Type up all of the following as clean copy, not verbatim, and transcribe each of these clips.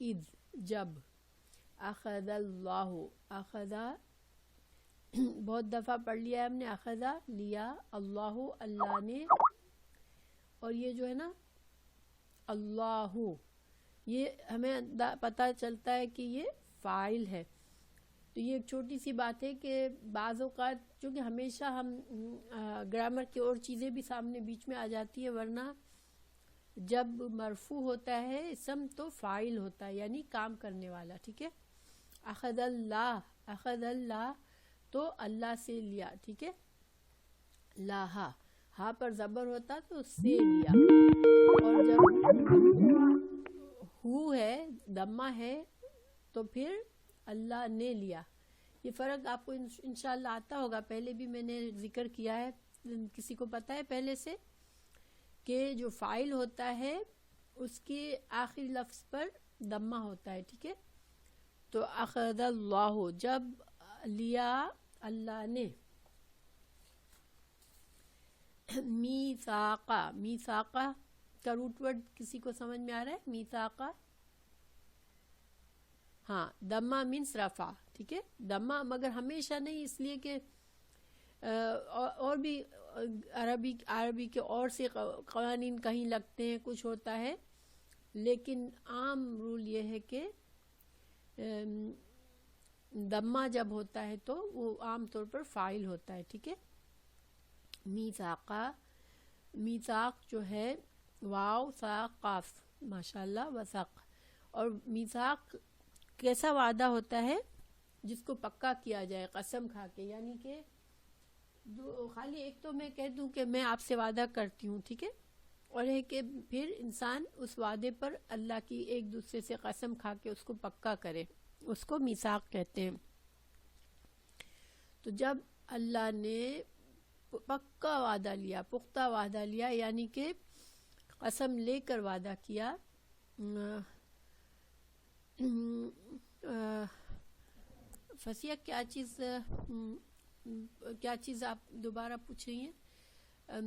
اذ جب، اخذ اللہ، اخذا بہت دفعہ پڑھ لیا ہے ہم نے، اخذا لیا، اللہ اللہ نے، اور یہ جو ہے نا اللہ، یہ ہمیں پتہ چلتا ہے کہ یہ فاعل ہے. تو یہ ایک چھوٹی سی بات ہے کہ بعض اوقات چونکہ ہمیشہ ہم گرامر کی اور چیزیں بھی سامنے بیچ میں آ جاتی ہے، ورنہ جب مرفوع ہوتا ہے اسم تو فاعل ہوتا ہے یعنی کام کرنے والا. ٹھیک ہے، اخذ اللہ، اخذ اللہ تو اللہ سے لیا. ٹھیک ہے، لاہا، ہاں پر زبر ہوتا تو سے لیا، اور جب ہو ہے دمہ ہے تو پھر اللہ نے لیا. یہ فرق آپ کو انشاءاللہ آتا ہوگا، پہلے بھی میں نے ذکر کیا ہے. کسی کو پتہ ہے پہلے سے کہ جو فاعل ہوتا ہے اس کے آخری لفظ پر دمہ ہوتا ہے. ٹھیک ہے، تو اخذ اللہ جب لیا اللہ نے، میثاقا، میثاقا کا روٹ ورڈ کسی کو سمجھ میں آ رہا ہے؟ میثاقا، ہاں دمہ مینس رفع. ٹھیک ہے، دمہ مگر ہمیشہ نہیں، اس لیے کہ اور بھی عربی کے اور سے قوانین کہیں لگتے ہیں، کچھ ہوتا ہے، لیکن عام رول یہ ہے کہ دمہ جب ہوتا ہے تو وہ عام طور پر فاعل ہوتا ہے. ٹھیک ہے، میثاقا، میثاق جو ہے واو سا قاف، ماشاءاللہ، وثق. اور میثاق کیسا وعدہ ہوتا ہے؟ جس کو پکا کیا جائے قسم کھا کے، یعنی کہ خالی ایک تو میں کہہ دوں کہ میں آپ سے وعدہ کرتی ہوں، ٹھیک ہے، اور ہے کہ پھر انسان اس وعدے پر اللہ کی ایک دوسرے سے قسم کھا کے اس کو پکا کرے، اس کو میثاق کہتے ہیں. تو جب اللہ نے پکا وعدہ لیا، پختہ وعدہ لیا، یعنی کہ قسم لے کر وعدہ کیا. فصیح کیا چیز آپ دوبارہ پوچھ رہی ہیں؟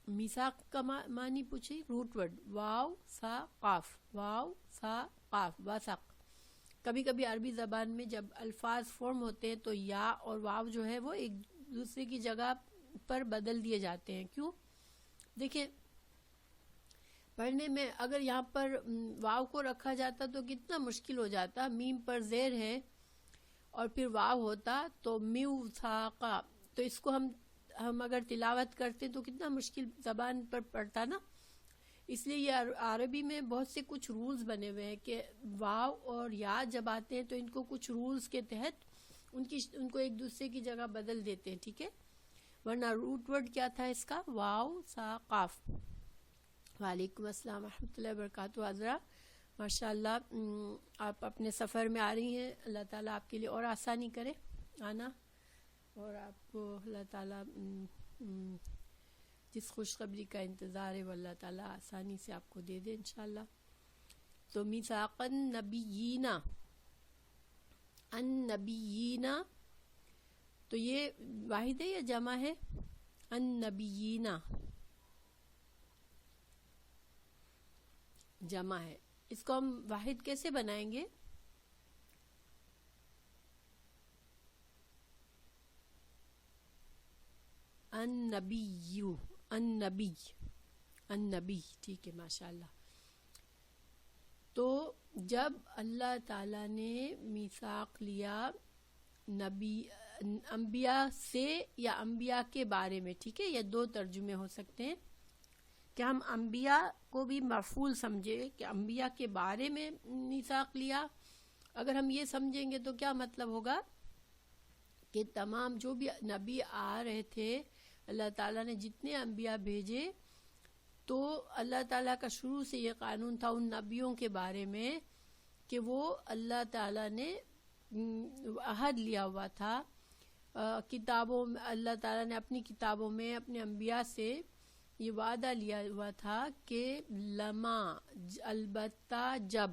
میثاق کا معنی پوچھی، روٹ ورڈ واو سا قاف، واو سا قاف، وثق. کبھی کبھی عربی زبان میں جب الفاظ فارم ہوتے ہیں تو یا اور واو جو ہے وہ ایک دوسرے کی جگہ پر بدل دیے جاتے ہیں. کیوں؟ دیکھیں پڑھنے میں اگر یہاں پر واو کو رکھا جاتا تو کتنا مشکل ہو جاتا. میم پر زیر ہے اور پھر واو ہوتا تو میوثاقا، تو اس کو ہم اگر تلاوت کرتے تو کتنا مشکل زبان پر پڑتا نا. اس لیے یہ عربی میں بہت سے کچھ رولز بنے ہوئے ہیں کہ واو اور یا جب آتے ہیں تو ان کو کچھ رولز کے تحت ان کو ایک دوسرے کی جگہ بدل دیتے ہیں. ٹھیک ہے، ورنہ روٹ ورڈ کیا تھا اس کا؟ واو سا قاف. وعلیکم السلام ورحمۃ اللہ وبرکاتہ. حضرہ ماشاءاللہ آپ اپنے سفر میں آ رہی ہیں، اللہ تعالیٰ آپ کے لیے اور آسانی کرے آنا، اور آپ کو اللہ تعالیٰ جس خوشخبری کا انتظار ہے وہ اللہ تعالیٰ آسانی سے آپ کو دے دے انشاءاللہ. تو میثاق النبیین، النبیین تو یہ واحد ہے یا جمع ہے؟ النبیین جمع ہے. اس کو ہم واحد کیسے بنائیں گے؟ النبی، النبی، النبی. ٹھیک ہے، ماشاءاللہ. تو جب اللہ تعالیٰ نے میثاق لیا نبی انبیاء سے یا انبیاء کے بارے میں، ٹھیک ہے، یہ دو ترجمے ہو سکتے ہیں کہ ہم انبیاء کو بھی مفعول سمجھے کہ انبیاء کے بارے میں میثاق لیا. اگر ہم یہ سمجھیں گے تو کیا مطلب ہوگا کہ تمام جو بھی نبی آ رہے تھے، اللہ تعالیٰ نے جتنے انبیاء بھیجے تو اللہ تعالیٰ کا شروع سے یہ قانون تھا ان نبیوں کے بارے میں کہ وہ اللہ تعالیٰ نے عہد لیا ہوا تھا کتابوں میں، اللہ تعالیٰ نے اپنی کتابوں میں اپنے انبیاء سے یہ وعدہ لیا ہوا تھا کہ لما، البتہ جب،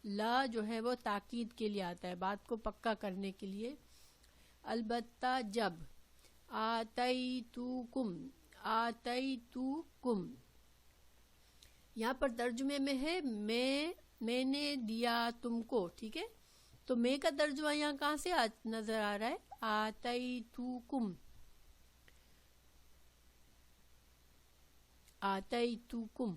لا جو ہے وہ تاکید کے لیے آتا ہے، بات کو پکا کرنے کے لیے. البتہ جب، آتیتوکم، آتیتوکم یہاں پر ترجمے میں ہے میں نے دیا تم کو، ٹھیک ہے. تو میں کا ترجمہ یہاں کہاں سے نظر آ رہا ہے؟ آتیتوکم، آتیتوکم،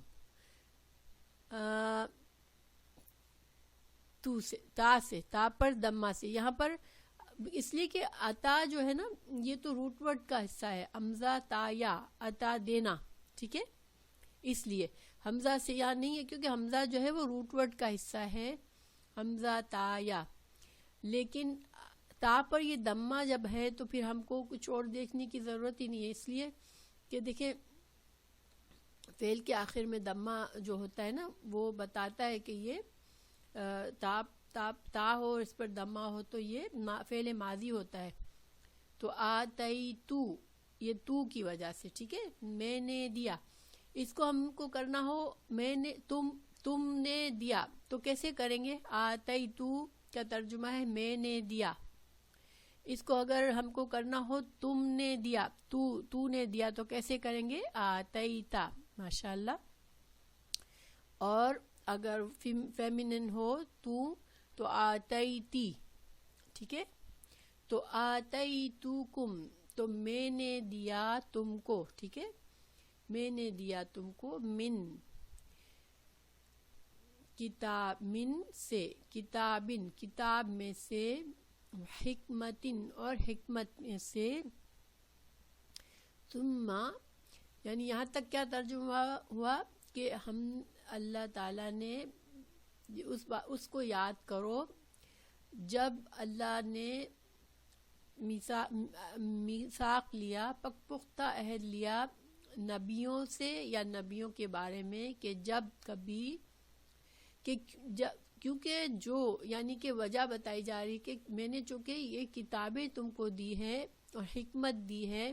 تو سے، تا پر دمہ سے. یہاں پر اس لیے کہ عطا جو ہے نا یہ تو روٹ ورڈ کا حصہ ہے، حمزہ تا یا، عطا دینا، ٹھیک ہے. اس لیے حمزہ سے یا نہیں ہے کیونکہ حمزہ جو ہے وہ روٹ ورڈ کا حصہ ہے، حمزہ تا یا. لیکن تا پر یہ دمہ جب ہے تو پھر ہم کو کچھ اور دیکھنے کی ضرورت ہی نہیں ہے، اس لیے کہ دیکھیں فعل کے آخر میں دمہ جو ہوتا ہے نا وہ بتاتا ہے کہ یہ تا ہو اور اس پر دمہ ہو تو یہ فعل ماضی ہوتا ہے. تو آتیتو یہ تو کی وجہ سے، ٹھیک ہے، میں نے دیا. اس کو ہم کو کرنا ہو میں نے تم نے دیا تو کیسے کریں گے؟ آتیتو کا ترجمہ ہے میں نے دیا. اس کو اگر ہم کو کرنا ہو تم نے دیا، تو نے دیا تو کیسے کریں گے؟ آتیتا. ماشاءاللہ. اور اگر فیمینن ہو تو آتیتی، ٹھیک ہے. تو آتیتوکم تو میں نے دیا تم کو، ٹھیک ہے، میں نے دیا تم کو، من کتاب، من سے، کتابن کتاب میں سے، حکمتن اور حکمت میں سے. ثم یعنی یہاں تک کیا ترجمہ ہوا کہ ہم اللہ تعالیٰ نے اس کو یاد کرو جب اللہ نے میثاق لیا، پختہ عہد لیا نبیوں سے یا نبیوں کے بارے میں کہ جب کبھی کیونکہ جو یعنی کہ وجہ بتائی جا رہی کہ میں نے چونکہ یہ کتابیں تم کو دی ہے اور حکمت دی ہے،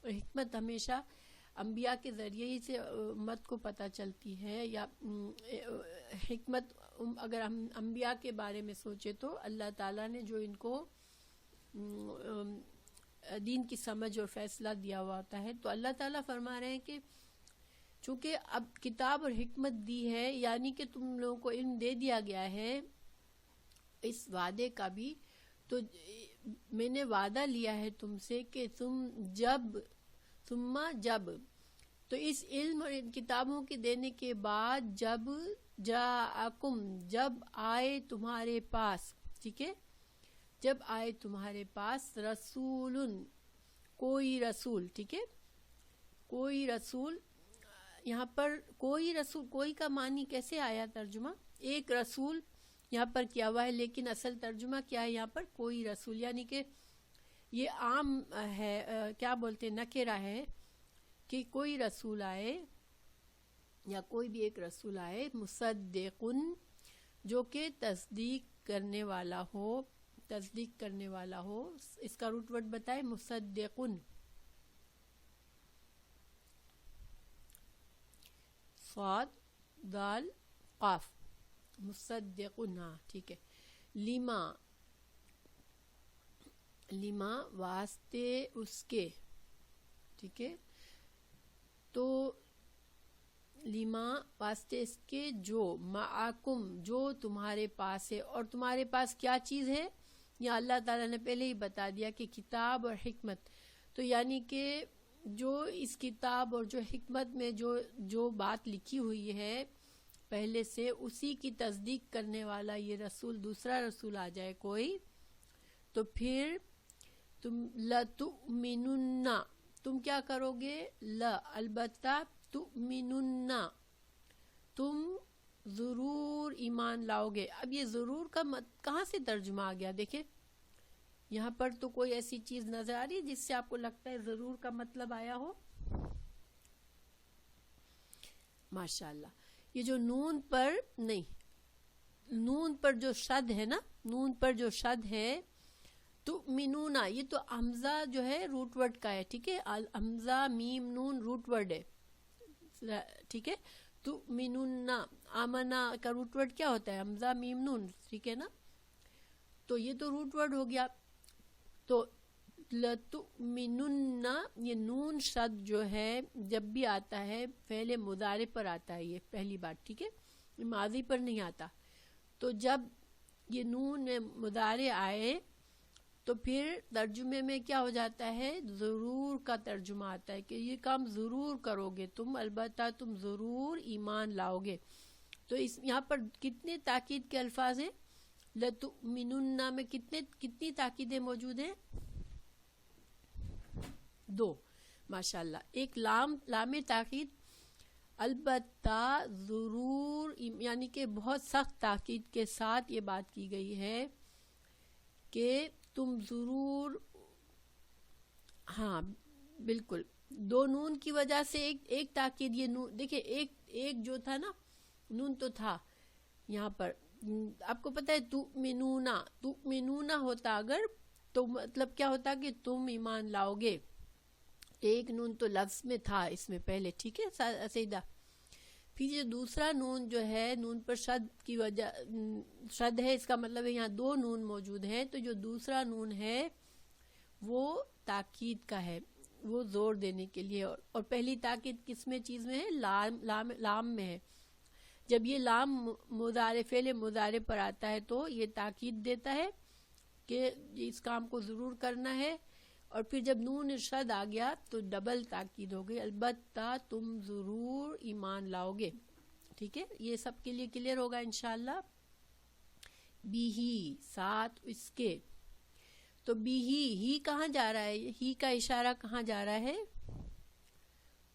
اور حکمت ہمیشہ انبیاء کے ذریعے ہی سے امت کو پتہ چلتی ہے. یا حکمت اگر ہم انبیاء کے بارے میں سوچے تو اللہ تعالیٰ نے جو ان کو دین کی سمجھ اور فیصلہ دیا ہوا ہوتا ہے. تو اللہ تعالیٰ فرما رہے ہیں کہ چونکہ اب کتاب اور حکمت دی ہے یعنی کہ تم لوگوں کو علم دے دیا گیا ہے اس وعدے کا بھی، تو میں نے وعدہ لیا ہے تم سے کہ تم جب تو اس علم اور ان کتابوں کے دینے کے بعد جب جاءکم جب آئے تمہارے پاس، ٹھیک ہے، جب آئے تمہارے پاس رسول کوئی رسول، ٹھیک ہے، کوئی رسول. یہاں پر کوئی رسول، کوئی کا معنی کیسے آیا ترجمہ؟ ایک رسول یہاں پر کیا ہوا ہے، لیکن اصل ترجمہ کیا ہے یہاں پر؟ کوئی رسول، یعنی کہ یہ عام ہے، کیا بولتے ہیں، نکرہ ہے کہ کوئی رسول آئے یا کوئی بھی ایک رسول آئے، مصدقن جو کہ تصدیق کرنے والا ہو. اس کا روٹ ورڈ بتائے، مصدقن، صاد دال قاف، مصدقن، ہاں ٹھیک ہے. لما واسطے اس کے، ٹھیک ہے، تو لما واسطے اس کے جو معاکم جو تمہارے پاس ہے. اور تمہارے پاس کیا چیز ہے؟ یا اللہ تعالیٰ نے پہلے ہی بتا دیا کہ کتاب اور حکمت. تو یعنی کہ جو اس کتاب اور جو حکمت میں جو بات لکھی ہوئی ہے پہلے سے، اسی کی تصدیق کرنے والا یہ رسول، دوسرا رسول آ جائے کوئی، تو پھر تم لَتُؤْمِنُنَّ تم کیا کرو گے؟ البتہ تؤمنن تم ضرور ایمان لاؤ گے. اب یہ ضرور کا کہاں سے ترجمہ آ گیا؟ دیکھیں یہاں پر تو کوئی ایسی چیز نظر آ رہی ہے جس سے آپ کو لگتا ہے ضرور کا مطلب آیا ہو؟ ماشاءاللہ. یہ جو نون پر جو شد ہے نا، نون پر جو شد ہے تؤمنون، یہ تو حمزہ جو ہے روٹ ورڈ کا ہے، ٹھیک ہے، حمزہ میم نون روٹ ورڈ ہے، ٹھیک ہے. تؤمنون، آمنا کا روٹ ورڈ کیا ہوتا ہے؟ حمزہ میم نون، ٹھیک ہے نا. تو یہ تو روٹ ورڈ ہو گیا. تو لتؤمنن، یہ نون شد جو ہے جب بھی آتا ہے فعل مضارع پر آتا ہے، یہ پہلی بات، ٹھیک ہے، یہ ماضی پر نہیں آتا. تو جب یہ نون مضارع آئے تو پھر ترجمے میں کیا ہو جاتا ہے، ضرور کا ترجمہ آتا ہے کہ یہ کام ضرور کرو گے تم، البتہ تم ضرور ایمان لاؤ گے. تو اس یہاں پر کتنے تاکید کے الفاظ ہیں، لتؤمنن میں کتنی تاکیدیں موجود ہیں، 2 ماشاءاللہ. ایک لام تاکید، البتہ ضرور، یعنی کہ بہت سخت تاکید کے ساتھ یہ بات کی گئی ہے کہ تم ضرور، ہاں بالکل 2 نون کی وجہ سے ایک تاکید، یہ نون دیکھیں ایک جو تھا نا نون تو تھا یہاں پر، آپ کو پتہ ہے تؤمنون ہوتا اگر تو مطلب کیا ہوتا کہ تم ایمان لاؤ گے، ایک نون تو لفظ میں تھا اس میں پہلے، ٹھیک ہے سیدہ. پھر یہ دوسرا نون جو ہے، نون پر شد کی وجہ، شد ہے، اس کا مطلب ہے یہاں 2 نون موجود ہیں، تو جو دوسرا نون ہے وہ تاکید کا ہے، وہ زور دینے کے لیے. اور پہلی تاکید کس میں چیز میں ہے، لام میں ہے. جب یہ لام مضارع فعل مضارع پر آتا ہے تو یہ تاکید دیتا ہے کہ اس کام کو ضرور کرنا ہے. اور پھر جب نون ارشاد آ گیا تو ڈبل تاکید ہو گئی، البتہ تم ضرور ایمان لاؤ گے. ٹھیک ہے، یہ سب کے لیے کلیئر ہوگا انشاءاللہ. بیہی، ساتھ اس کے. تو بیہی، ہی کہاں جا رہا ہے، ہی کا اشارہ کہاں جا رہا ہے،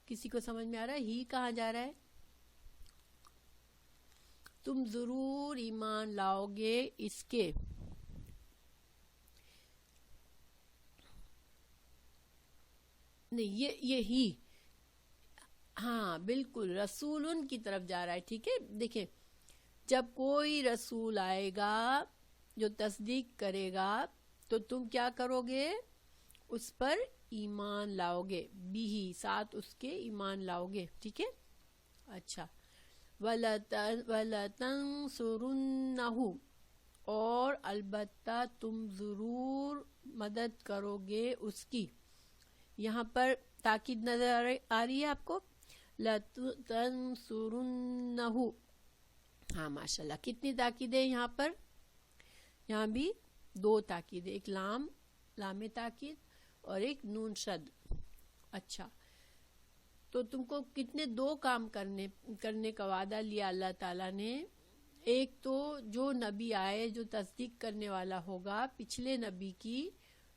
کسی کو سمجھ میں آ رہا ہے ہی کہاں جا رہا ہے، تم ضرور ایمان لاؤ گے اس کے. نہیں، یہ ہی، ہاں بالکل رسول کی طرف جا رہا ہے. ٹھیک ہے، دیکھیں جب کوئی رسول آئے گا جو تصدیق کرے گا تو تم کیا کرو گے، اس پر ایمان لاؤ گے. بھی ساتھ اس کے ایمان لاؤ گے. ٹھیک ہے، اچھا. وَلَتَنْصُرُنَّهُ، اور البتہ تم ضرور مدد کرو گے اس کی. یہاں پر تاکید نظر آ رہی ہے آپ کو، لَتَنْصُرُنَّهُ. ہاں ماشاءاللہ، کتنی تاکیدیں یہاں پر، یہاں بھی 2 تاکیدیں، ایک لام تاکید اور ایک نون شد. اچھا، تو تم کو کتنے 2 کام کرنے کا وعدہ لیا اللہ تعالیٰ نے. ایک تو جو نبی آئے جو تصدیق کرنے والا ہوگا پچھلے نبی کی،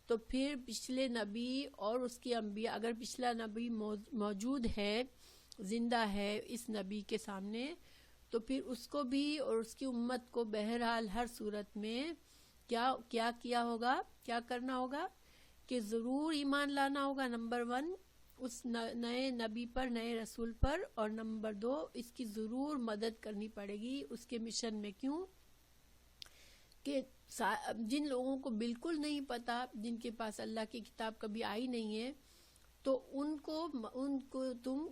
تو پھر پچھلے نبی اور اس کی انبیاء، اگر پچھلا نبی موجود ہے، زندہ ہے اس نبی کے سامنے، تو پھر اس کو بھی اور اس کی امت کو بہرحال ہر صورت میں کیا ہوگا، کیا کرنا ہوگا کہ ضرور ایمان لانا ہوگا. نمبر 1 اس نئے نبی پر، نئے رسول پر، اور نمبر 2 اس کی ضرور مدد کرنی پڑے گی اس کے مشن میں. کیوں کہ جن لوگوں کو بالکل نہیں پتا، جن کے پاس اللہ کی کتاب کبھی آئی نہیں ہے، تو ان کو تم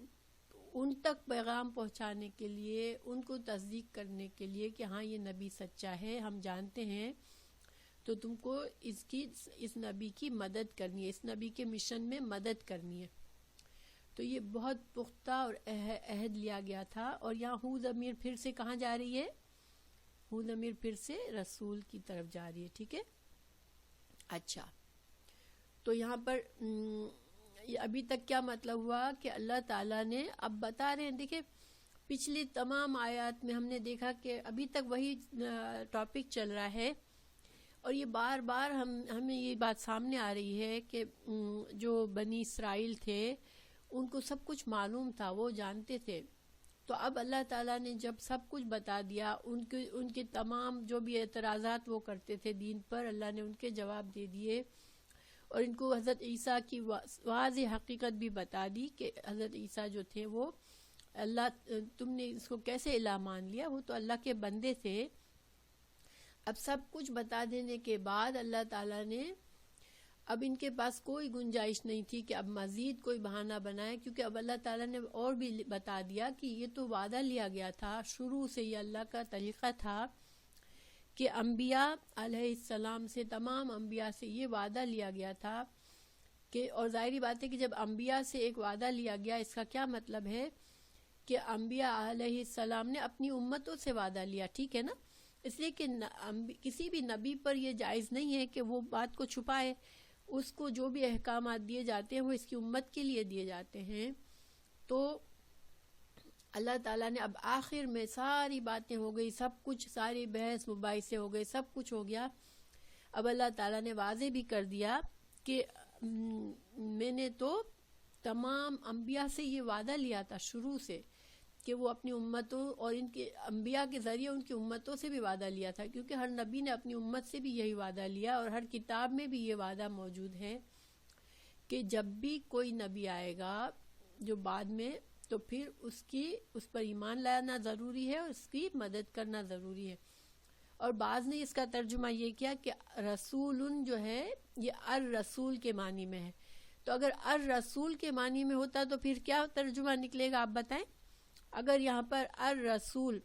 ان تک پیغام پہنچانے کے لیے، ان کو تصدیق کرنے کے لیے کہ ہاں یہ نبی سچا ہے، ہم جانتے ہیں، تو تم کو اس نبی کی مدد کرنی ہے، اس نبی کے مشن میں مدد کرنی ہے. تو یہ بہت پختہ اور عہد لیا گیا تھا. اور یہاں ہو ضمیر پھر سے کہاں جا رہی ہے، ہو ضمیر پھر سے رسول کی طرف جا رہی ہے. ٹھیک ہے، اچھا. تو یہاں پر ابھی تک کیا مطلب ہوا کہ اللہ تعالیٰ نے اب بتا رہے ہیں. دیکھیں پچھلی تمام آیات میں ہم نے دیکھا کہ ابھی تک وہی ٹاپک چل رہا ہے، اور یہ بار بار ہمیں یہ بات سامنے آ رہی ہے کہ جو بنی اسرائیل تھے ان کو سب کچھ معلوم تھا، وہ جانتے تھے. تو اب اللہ تعالیٰ نے جب سب کچھ بتا دیا، ان کے تمام جو بھی اعتراضات وہ کرتے تھے دین پر، اللہ نے ان کے جواب دے دیے، اور ان کو حضرت عیسیٰ کی واضح حقیقت بھی بتا دی کہ حضرت عیسیٰ جو تھے وہ اللہ، تم نے اس کو کیسے الہ مان لیا، وہ تو اللہ کے بندے تھے. اب سب کچھ بتا دینے کے بعد اللہ تعالیٰ نے، اب ان کے پاس کوئی گنجائش نہیں تھی کہ اب مزید کوئی بہانہ بنائے، کیونکہ اب اللہ تعالیٰ نے اور بھی بتا دیا کہ یہ تو وعدہ لیا گیا تھا، شروع سے یہ اللہ کا طریقہ تھا کہ انبیاء علیہ السلام سے، تمام انبیاء سے یہ وعدہ لیا گیا تھا کہ اور ظاہری بات ہے کہ جب انبیاء سے ایک وعدہ لیا گیا، اس کا کیا مطلب ہے کہ انبیاء علیہ السلام نے اپنی امتوں سے وعدہ لیا، ٹھیک ہے نا. اس لیے کہ کسی بھی نبی پر یہ جائز نہیں ہے کہ وہ بات کو چھپائے. اس کو جو بھی احکامات دیے جاتے ہیں وہ اس کی امت کے لیے دیے جاتے ہیں. تو اللہ تعالیٰ نے اب آخر میں ساری باتیں ہو گئی، سب کچھ، ساری بحث مباحثے ہو گئے، سب کچھ ہو گیا. اب اللہ تعالیٰ نے واضح بھی کر دیا کہ میں نے تو تمام انبیاء سے یہ وعدہ لیا تھا شروع سے کہ وہ اپنی امتوں اور ان کے انبیاء کے ذریعے ان کی امتوں سے بھی وعدہ لیا تھا، کیونکہ ہر نبی نے اپنی امت سے بھی یہی وعدہ لیا، اور ہر کتاب میں بھی یہ وعدہ موجود ہے کہ جب بھی کوئی نبی آئے گا جو بعد میں، تو پھر اس پر ایمان لانا ضروری ہے اور اس کی مدد کرنا ضروری ہے. اور بعض نے اس کا ترجمہ یہ کیا کہ رسول جو ہے یہ الرسول کے معنی میں ہے. تو اگر الرسول کے معنی میں ہوتا تو پھر کیا ترجمہ نکلے گا آپ بتائیں؟ اگر یہاں پر الرسول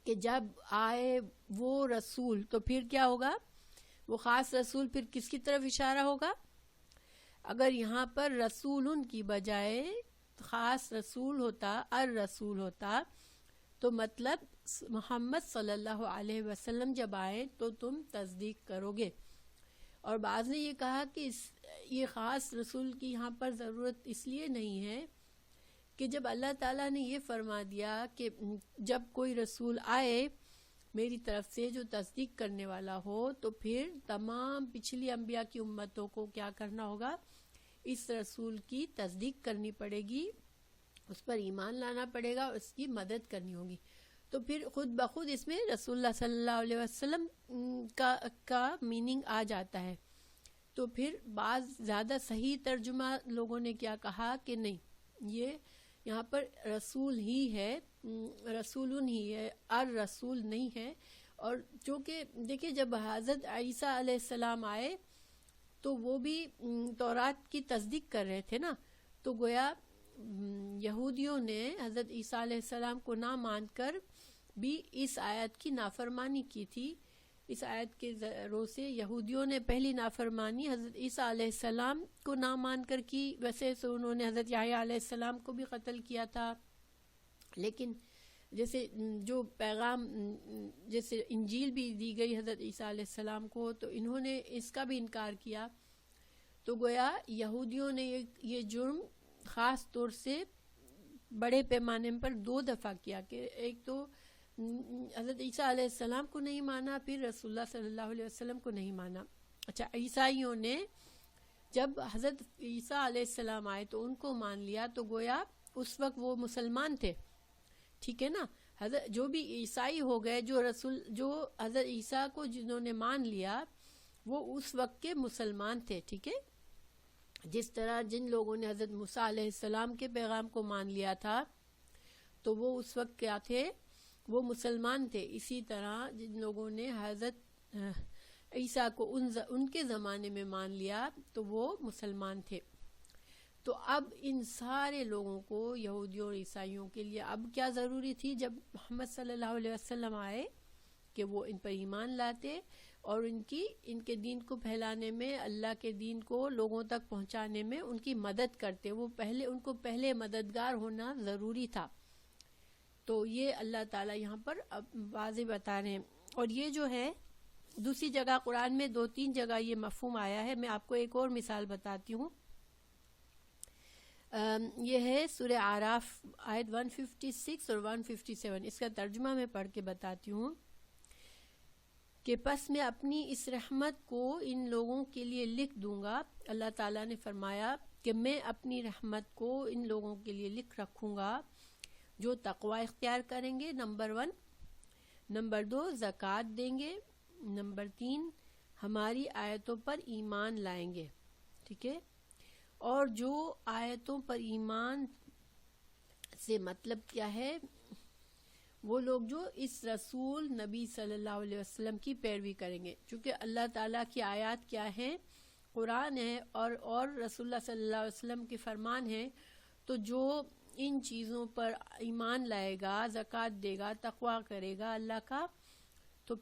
کہ جب آئے وہ رسول، تو پھر کیا ہوگا؟ وہ خاص رسول پھر کس کی طرف اشارہ ہوگا؟ اگر یہاں پر رسول کی بجائے خاص رسول ہوتا، الرسول ہوتا، تو مطلب محمد صلی اللہ علیہ وسلم جب آئے تو تم تصدیق کرو گے. اور بعض نے یہ کہا کہ یہ خاص رسول کی یہاں پر ضرورت اس لیے نہیں ہے کہ جب اللہ تعالیٰ نے یہ فرما دیا کہ جب کوئی رسول آئے میری طرف سے جو تصدیق کرنے والا ہو، تو پھر تمام پچھلی انبیاء کی امتوں کو کیا کرنا ہوگا؟ اس رسول کی تصدیق کرنی پڑے گی، اس پر ایمان لانا پڑے گا، اس کی مدد کرنی ہوگی. تو پھر خود بخود اس میں رسول اللہ صلی اللہ علیہ وسلم کا میننگ آ جاتا ہے. تو پھر بعض زیادہ صحیح ترجمہ لوگوں نے کیا کہا کہ نہیں، یہ یہاں پر رسول ہی ہے، رسول ہی ہے، الرسول نہیں ہے. اور جو کہ دیکھیں جب حضرت عیسیٰ علیہ السلام آئے تو وہ بھی تورات کی تصدیق کر رہے تھے نا. تو گویا یہودیوں نے حضرت عیسیٰ علیہ السلام کو نہ مان کر بھی اس آیت کی نافرمانی کی تھی. اس آیت کے ذریعے سے یہودیوں نے پہلی نافرمانی حضرت عیسیٰ علیہ السلام کو نہ مان کر کی. ویسے تو انہوں نے حضرت یحییٰ علیہ السلام کو بھی قتل کیا تھا، لیکن جیسے جو پیغام، جیسے انجیل بھی دی گئی حضرت عیسیٰ علیہ السلام کو، تو انہوں نے اس کا بھی انکار کیا. تو گویا یہودیوں نے یہ جرم خاص طور سے بڑے پیمانے پر 2 دفعہ کیا کہ ایک تو حضرت عیسیٰ علیہ السلام کو نہیں مانا، پھر رسول اللہ صلی اللہ علیہ وسلم کو نہیں مانا. اچھا، عیسائیوں نے جب حضرت عیسیٰ علیہ السلام آئے تو ان کو مان لیا، تو گویا اس وقت وہ مسلمان تھے، ٹھیک ہے نا. حضرت جو بھی عیسائی ہو گئے، جو حضرت عیسیٰ کو جنہوں نے مان لیا وہ اس وقت کے مسلمان تھے، ٹھیک ہے. جس طرح جن لوگوں نے حضرت موسیٰ علیہ السلام کے پیغام کو مان لیا تھا تو وہ اس وقت کیا تھے؟ وہ مسلمان تھے. اسی طرح جن لوگوں نے حضرت عیسیٰ کو ان کے زمانے میں مان لیا تو وہ مسلمان تھے. تو اب ان سارے لوگوں کو، یہودیوں اور عیسائیوں کے لیے اب کیا ضروری تھی جب محمد صلی اللہ علیہ وسلم آئے کہ وہ ان پر ایمان لاتے اور ان کے دین کو پھیلانے میں، اللہ کے دین کو لوگوں تک پہنچانے میں ان کی مدد کرتے. ان کو پہلے مددگار ہونا ضروری تھا. تو یہ اللہ تعالیٰ یہاں پر واضح بتا رہے ہیں. اور یہ جو ہے دوسری جگہ قرآن میں 2-3 جگہ یہ مفہوم آیا ہے. میں آپ کو ایک اور مثال بتاتی ہوں. یہ ہے سورہ اعراف آیت 156 اور 157. اس کا ترجمہ میں پڑھ کے بتاتی ہوں کہ پس میں اپنی اس رحمت کو ان لوگوں کے لیے لکھ دوں گا. اللہ تعالیٰ نے فرمایا کہ میں اپنی رحمت کو ان لوگوں کے لیے لکھ رکھوں گا جو تقوی اختیار کریں گے، نمبر 1. نمبر 2 زکوٰۃ دیں گے. نمبر 3 ہماری آیتوں پر ایمان لائیں گے، ٹھیک ہے. اور جو آیتوں پر ایمان سے مطلب کیا ہے؟ وہ لوگ جو اس رسول نبی صلی اللہ علیہ وسلم کی پیروی کریں گے. چونکہ اللہ تعالیٰ کی آیات کیا ہیں؟ قرآن ہے اور رسول اللہ صلی اللہ علیہ وسلم کے فرمان ہیں. تو جو ان چیزوں پر ایمان لائے گا، زکوٰۃ دے گا، تقوی کرے گا اللہ کا، تو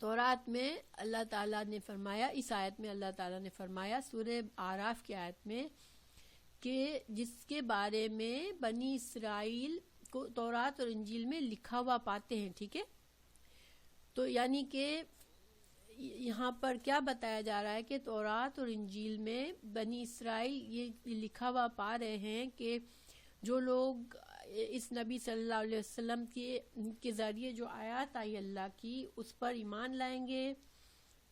تورات میں اللہ تعالیٰ نے فرمایا، اس آیت میں اللہ تعالیٰ نے فرمایا سورہ آراف کی آیت میں کہ جس کے بارے میں بنی اسرائیل کو تورات اور انجیل میں لکھا ہوا پاتے ہیں، ٹھیک ہے. تو یعنی کہ یہاں پر کیا بتایا جا رہا ہے کہ تورات اور انجیل میں بنی اسرائیل یہ لکھا ہوا پا رہے ہیں کہ جو لوگ اس نبی صلی اللہ علیہ وسلم کے ذریعے جو آیات آئی اللہ کی اس پر ایمان لائیں گے،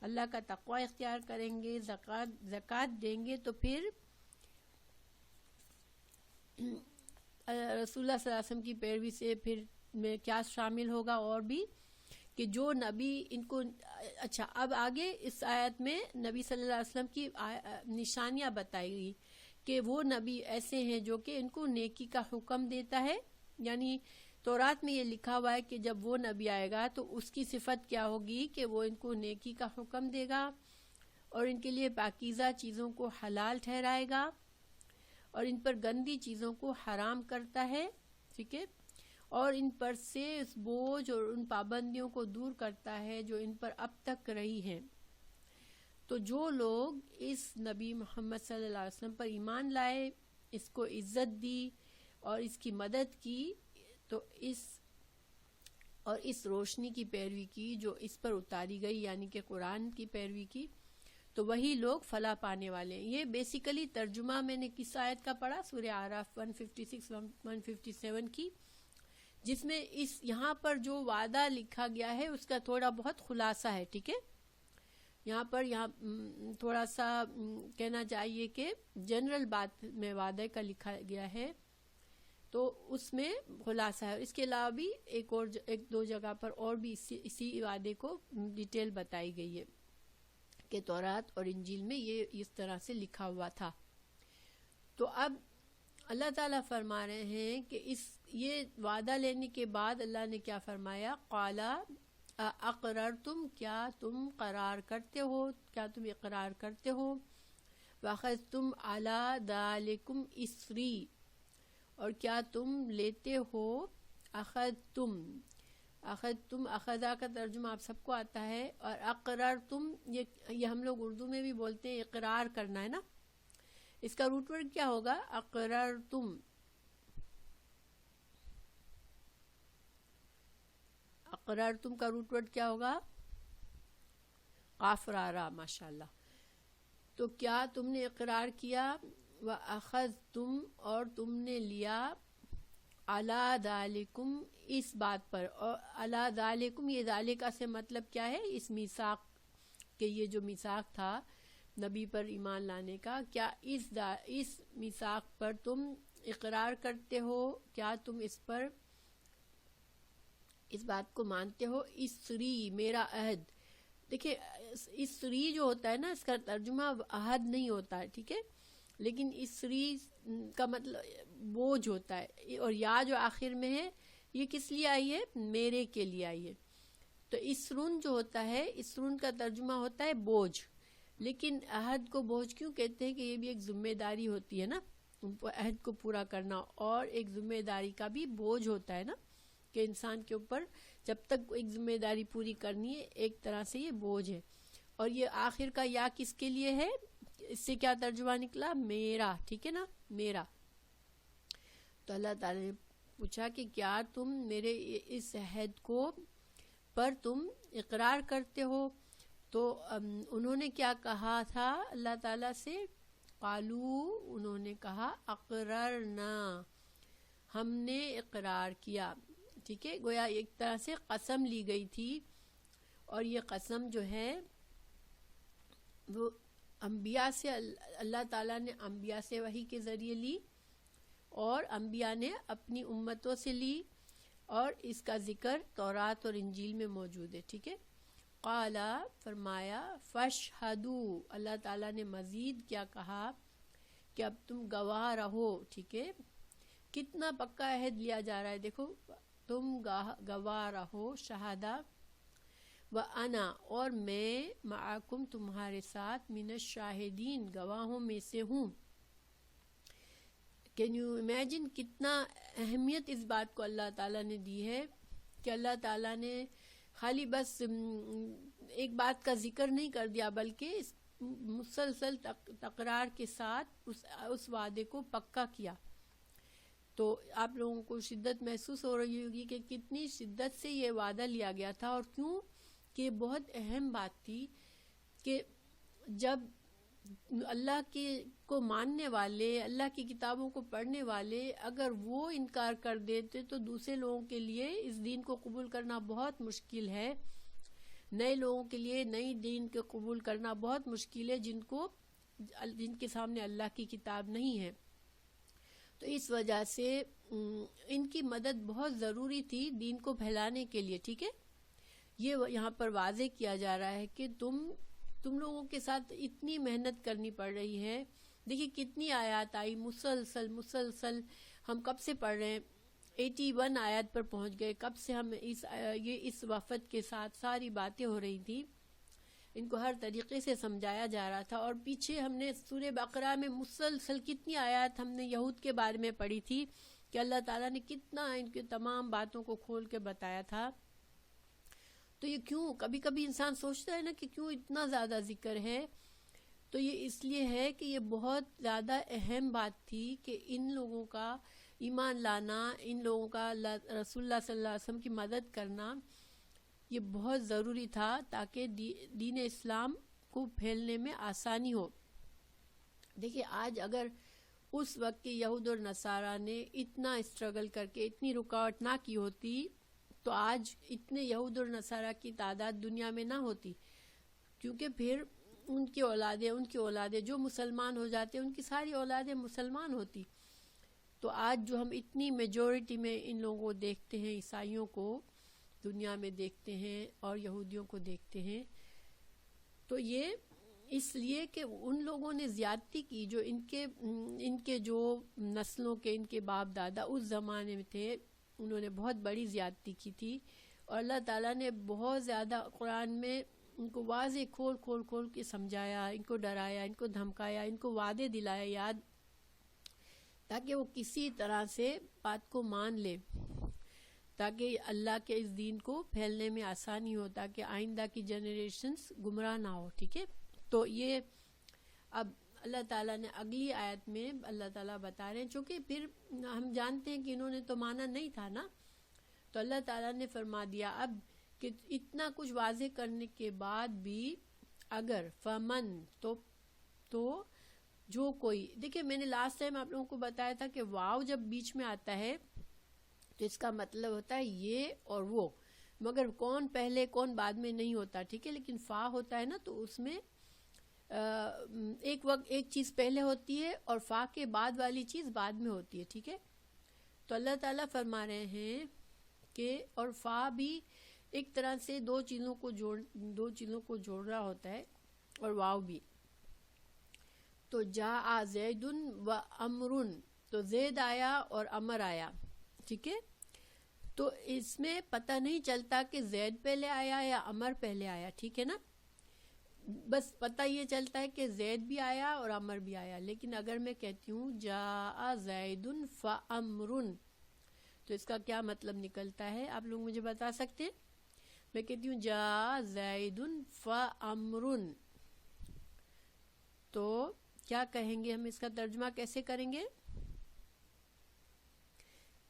اللہ کا تقوی اختیار کریں گے، زکوٰۃ دیں گے، تو پھر رسول اللہ صلی اللہ علیہ وسلم کی پیروی سے پھر میں کیا شامل ہوگا، اور بھی کہ جو نبی ان کو. اچھا، اب آگے اس آیت میں نبی صلی اللہ علیہ وسلم کی نشانیاں بتائی گئی کہ وہ نبی ایسے ہیں جو کہ ان کو نیکی کا حکم دیتا ہے. یعنی تورات میں یہ لکھا ہوا ہے کہ جب وہ نبی آئے گا تو اس کی صفت کیا ہوگی کہ وہ ان کو نیکی کا حکم دے گا اور ان کے لیے پاکیزہ چیزوں کو حلال ٹھہرائے گا اور ان پر گندی چیزوں کو حرام کرتا ہے، ٹھیک ہے، اور ان پر سے اس بوجھ اور ان پابندیوں کو دور کرتا ہے جو ان پر اب تک رہی ہیں. تو جو لوگ اس نبی محمد صلی اللہ علیہ وسلم پر ایمان لائے، اس کو عزت دی اور اس کی مدد کی، تو اس روشنی کی پیروی کی جو اس پر اتاری گئی، یعنی کہ قرآن کی پیروی کی، تو وہی لوگ فلاح پانے والے ہیں. یہ بیسیکلی ترجمہ میں نے کس آیت کا پڑھا؟ سورہ اعراف 156-157 کی، جس میں یہاں پر جو وعدہ لکھا گیا ہے اس کا تھوڑا بہت خلاصہ ہے، ٹھیک ہے. یہاں تھوڑا سا کہنا چاہیے کہ جنرل بات میں وعدے کا لکھا گیا ہے، تو اس میں خلاصہ ہے. اس کے علاوہ بھی ایک دو جگہ پر اور بھی اسی وعدے کو ڈیٹیل بتائی گئی ہے کہ تورات اور انجیل میں یہ اس طرح سے لکھا ہوا تھا. تو اب اللہ تعالیٰ فرما رہے ہیں کہ یہ وعدہ لینے کے بعد اللہ نے کیا فرمایا؟ قالا اقررتم، کیا تم قرار کرتے ہو، کیا تم اقرار کرتے ہو، واخذتم علی ذالکم اسری، اور کیا تم لیتے ہو، اخذتم اخذا کا ترجمہ آپ سب کو آتا ہے، اور اقررتم یہ ہم لوگ اردو میں بھی بولتے ہیں اقرار کرنا ہے نا. اس کا روٹ ورڈ کیا ہوگا؟ اقررتم. اقررتم کا روٹ ورڈ کیا ہوگا؟ قاف را را، ماشاءاللہ. تو کیا تم نے اقرار کیا، وَأَخَذْتُمْ، اور تم نے لیا، عَلَى ذَلِكُمْ، اس بات پر. اور عَلَى ذَلِكُمْ، یہ ذالکہ سے مطلب کیا ہے؟ اس میثاق کہ یہ جو میثاق تھا نبی پر ایمان لانے کا، کیا اس میثاق پر تم اقرار کرتے ہو، کیا تم اس پر اس بات کو مانتے ہو؟ اسری، میرا عہد. دیکھیں اسری جو ہوتا ہے نا، اس کا ترجمہ عہد نہیں ہوتا ہے، ٹھیک ہے، لیکن اسری کا مطلب بوجھ ہوتا ہے، اور یا جو آخر میں ہے یہ کس لیے آئی ہے؟ میرے کے لیے آئی ہے. تو اسرون جو ہوتا ہے، اسرون کا ترجمہ ہوتا ہے بوجھ. لیکن عہد کو بوجھ کیوں کہتے ہیں؟ کہ یہ بھی ایک ذمہ داری ہوتی ہے نا، عہد کو پورا کرنا، اور ایک ذمہ داری کا بھی بوجھ ہوتا ہے نا، کہ انسان کے اوپر جب تک ایک ذمہ داری پوری کرنی ہے ایک طرح سے یہ بوجھ ہے. اور یہ آخر کا یا کس کے لیے ہے؟ اس سے کیا ترجمہ نکلا؟ میرا، ٹھیک ہے نا، میرا. تو اللہ تعالیٰ نے پوچھا کہ کیا تم میرے اس عہد کو پر تم اقرار کرتے ہو؟ تو انہوں نے کیا کہا تھا اللہ تعالیٰ سے؟ قالو، انہوں نے کہا، اقررنا، ہم نے اقرار کیا. ٹھیک ہے، گویا ایک طرح سے قسم لی گئی تھی، اور یہ قسم جو ہے وہ انبیاء سے، اللہ تعالیٰ نے انبیاء سے وحی کے ذریعے لی، اور انبیاء نے اپنی امتوں سے لی، اور اس کا ذکر تورات اور انجیل میں موجود ہے. ٹھیک ہے. قالا، فرمایا، فاشہدوا، اللہ تعالیٰ نے مزید کیا کہا کہ اب تم گواہ رہو. ٹھیک ہے، کتنا پکا عہد لیا جا رہا ہے، دیکھو، تم گواہ رہو، شہادہ، وَأَنَا، اور میں، معکم، تمہارے ساتھ، من الشاہدین، گواہوں میں سے ہوں. کین یو امیجن کتنا اہمیت اس بات کو اللہ تعالیٰ نے دی ہے کہ اللہ تعالیٰ نے خالی بس ایک بات کا ذکر نہیں کر دیا بلکہ مسلسل تکرار کے ساتھ اس وعدے کو پکا کیا. تو آپ لوگوں کو شدت محسوس ہو رہی ہوگی کہ کتنی شدت سے یہ وعدہ لیا گیا تھا، اور کیوں کہ بہت اہم بات تھی کہ جب اللہ کو ماننے والے، اللہ کی کتابوں کو پڑھنے والے اگر وہ انکار کر دیتے تو دوسرے لوگوں کے لیے اس دین کو قبول کرنا بہت مشکل ہے. نئے لوگوں کے لیے نئی دین کو قبول کرنا بہت مشکل ہے جن کے سامنے اللہ کی کتاب نہیں ہے. تو اس وجہ سے ان کی مدد بہت ضروری تھی دین کو پھیلانے کے لیے. ٹھیک ہے، یہ یہاں پر واضح کیا جا رہا ہے کہ تم لوگوں کے ساتھ اتنی محنت کرنی پڑ رہی ہے. دیکھیے کتنی آیات آئی مسلسل ہم کب سے پڑھ رہے ہیں، 81 آیات پر پہنچ گئے. کب سے ہم اس وفد کے ساتھ ساری باتیں ہو رہی تھی، ان کو ہر طریقے سے سمجھایا جا رہا تھا. اور پیچھے ہم نے سورہ بقرہ میں مسلسل کتنی آیات ہم نے یہود کے بارے میں پڑھی تھی کہ اللہ تعالیٰ نے کتنا ان کی تمام باتوں کو کھول کے بتایا تھا. تو یہ کیوں، کبھی کبھی انسان سوچتا ہے نا کہ کیوں اتنا زیادہ ذکر ہے، تو یہ اس لیے ہے کہ یہ بہت زیادہ اہم بات تھی کہ ان لوگوں کا ایمان لانا، ان لوگوں کا رسول اللہ صلی اللہ علیہ وسلم کی مدد کرنا یہ بہت ضروری تھا تاکہ دین اسلام کو پھیلنے میں آسانی ہو. دیکھیے آج اگر اس وقت کے یہود اور نصارہ نے اتنا اسٹرگل کر کے اتنی رکاوٹ نہ کی ہوتی تو آج اتنے یہود اور نصارہ کی تعداد دنیا میں نہ ہوتی، کیونکہ پھر ان کی اولادیں جو مسلمان ہو جاتے ان کی ساری اولادیں مسلمان ہوتی. تو آج جو ہم اتنی میجورٹی میں ان لوگوں کو دیکھتے ہیں، عیسائیوں کو دنیا میں دیکھتے ہیں اور یہودیوں کو دیکھتے ہیں، تو یہ اس لیے کہ ان لوگوں نے زیادتی کی جو ان کے جو نسلوں کے ان کے باپ دادا اس زمانے میں تھے، انہوں نے بہت بڑی زیادتی کی تھی. اور اللہ تعالیٰ نے بہت زیادہ قرآن میں ان کو واضح کھول کے سمجھایا، ان کو ڈرایا، ان کو دھمکایا، ان کو وعدے دلایا یاد، تاکہ وہ کسی طرح سے بات کو مان لے، تاکہ اللہ کے اس دین کو پھیلنے میں آسانی ہو، تاکہ آئندہ کی جنریشنز گمراہ نہ ہو. ٹھیک ہے، تو یہ اب اللہ تعالیٰ نے اگلی آیت میں اللہ تعالیٰ بتا رہے ہیں، چونکہ پھر ہم جانتے ہیں کہ انہوں نے تو مانا نہیں تھا نا، تو اللہ تعالیٰ نے فرما دیا اب کہ اتنا کچھ واضح کرنے کے بعد بھی اگر فمن تو جو کوئی، دیکھیں میں نے لاسٹ ٹائم آپ لوگوں کو بتایا تھا کہ واو جب بیچ میں آتا ہے تو اس کا مطلب ہوتا ہے یہ اور وہ، مگر کون پہلے کون بعد میں نہیں ہوتا. ٹھیک ہے، لیکن فا ہوتا ہے نا تو اس میں ایک وقت ایک چیز پہلے ہوتی ہے اور فا کے بعد والی چیز بعد میں ہوتی ہے. ٹھیک ہے، تو اللہ تعالیٰ فرما رہے ہیں کہ اور فا بھی ایک طرح سے دو چیزوں کو جوڑ رہا ہوتا ہے، اور واو بھی. تو جاء زید و امر، تو زید آیا اور امر آیا. ٹھیک ہے، تو اس میں پتہ نہیں چلتا کہ زید پہلے آیا یا امر پہلے آیا. ٹھیک ہے نا، بس پتہ یہ چلتا ہے کہ زید بھی آیا اور امر بھی آیا. لیکن اگر میں کہتی ہوں جاء زید فامر تو اس کا کیا مطلب نکلتا ہے، آپ لوگ مجھے بتا سکتے ہیں؟ میں کہتی ہوں جاء زید فامر، تو کیا کہیں گے ہم، اس کا ترجمہ کیسے کریں گے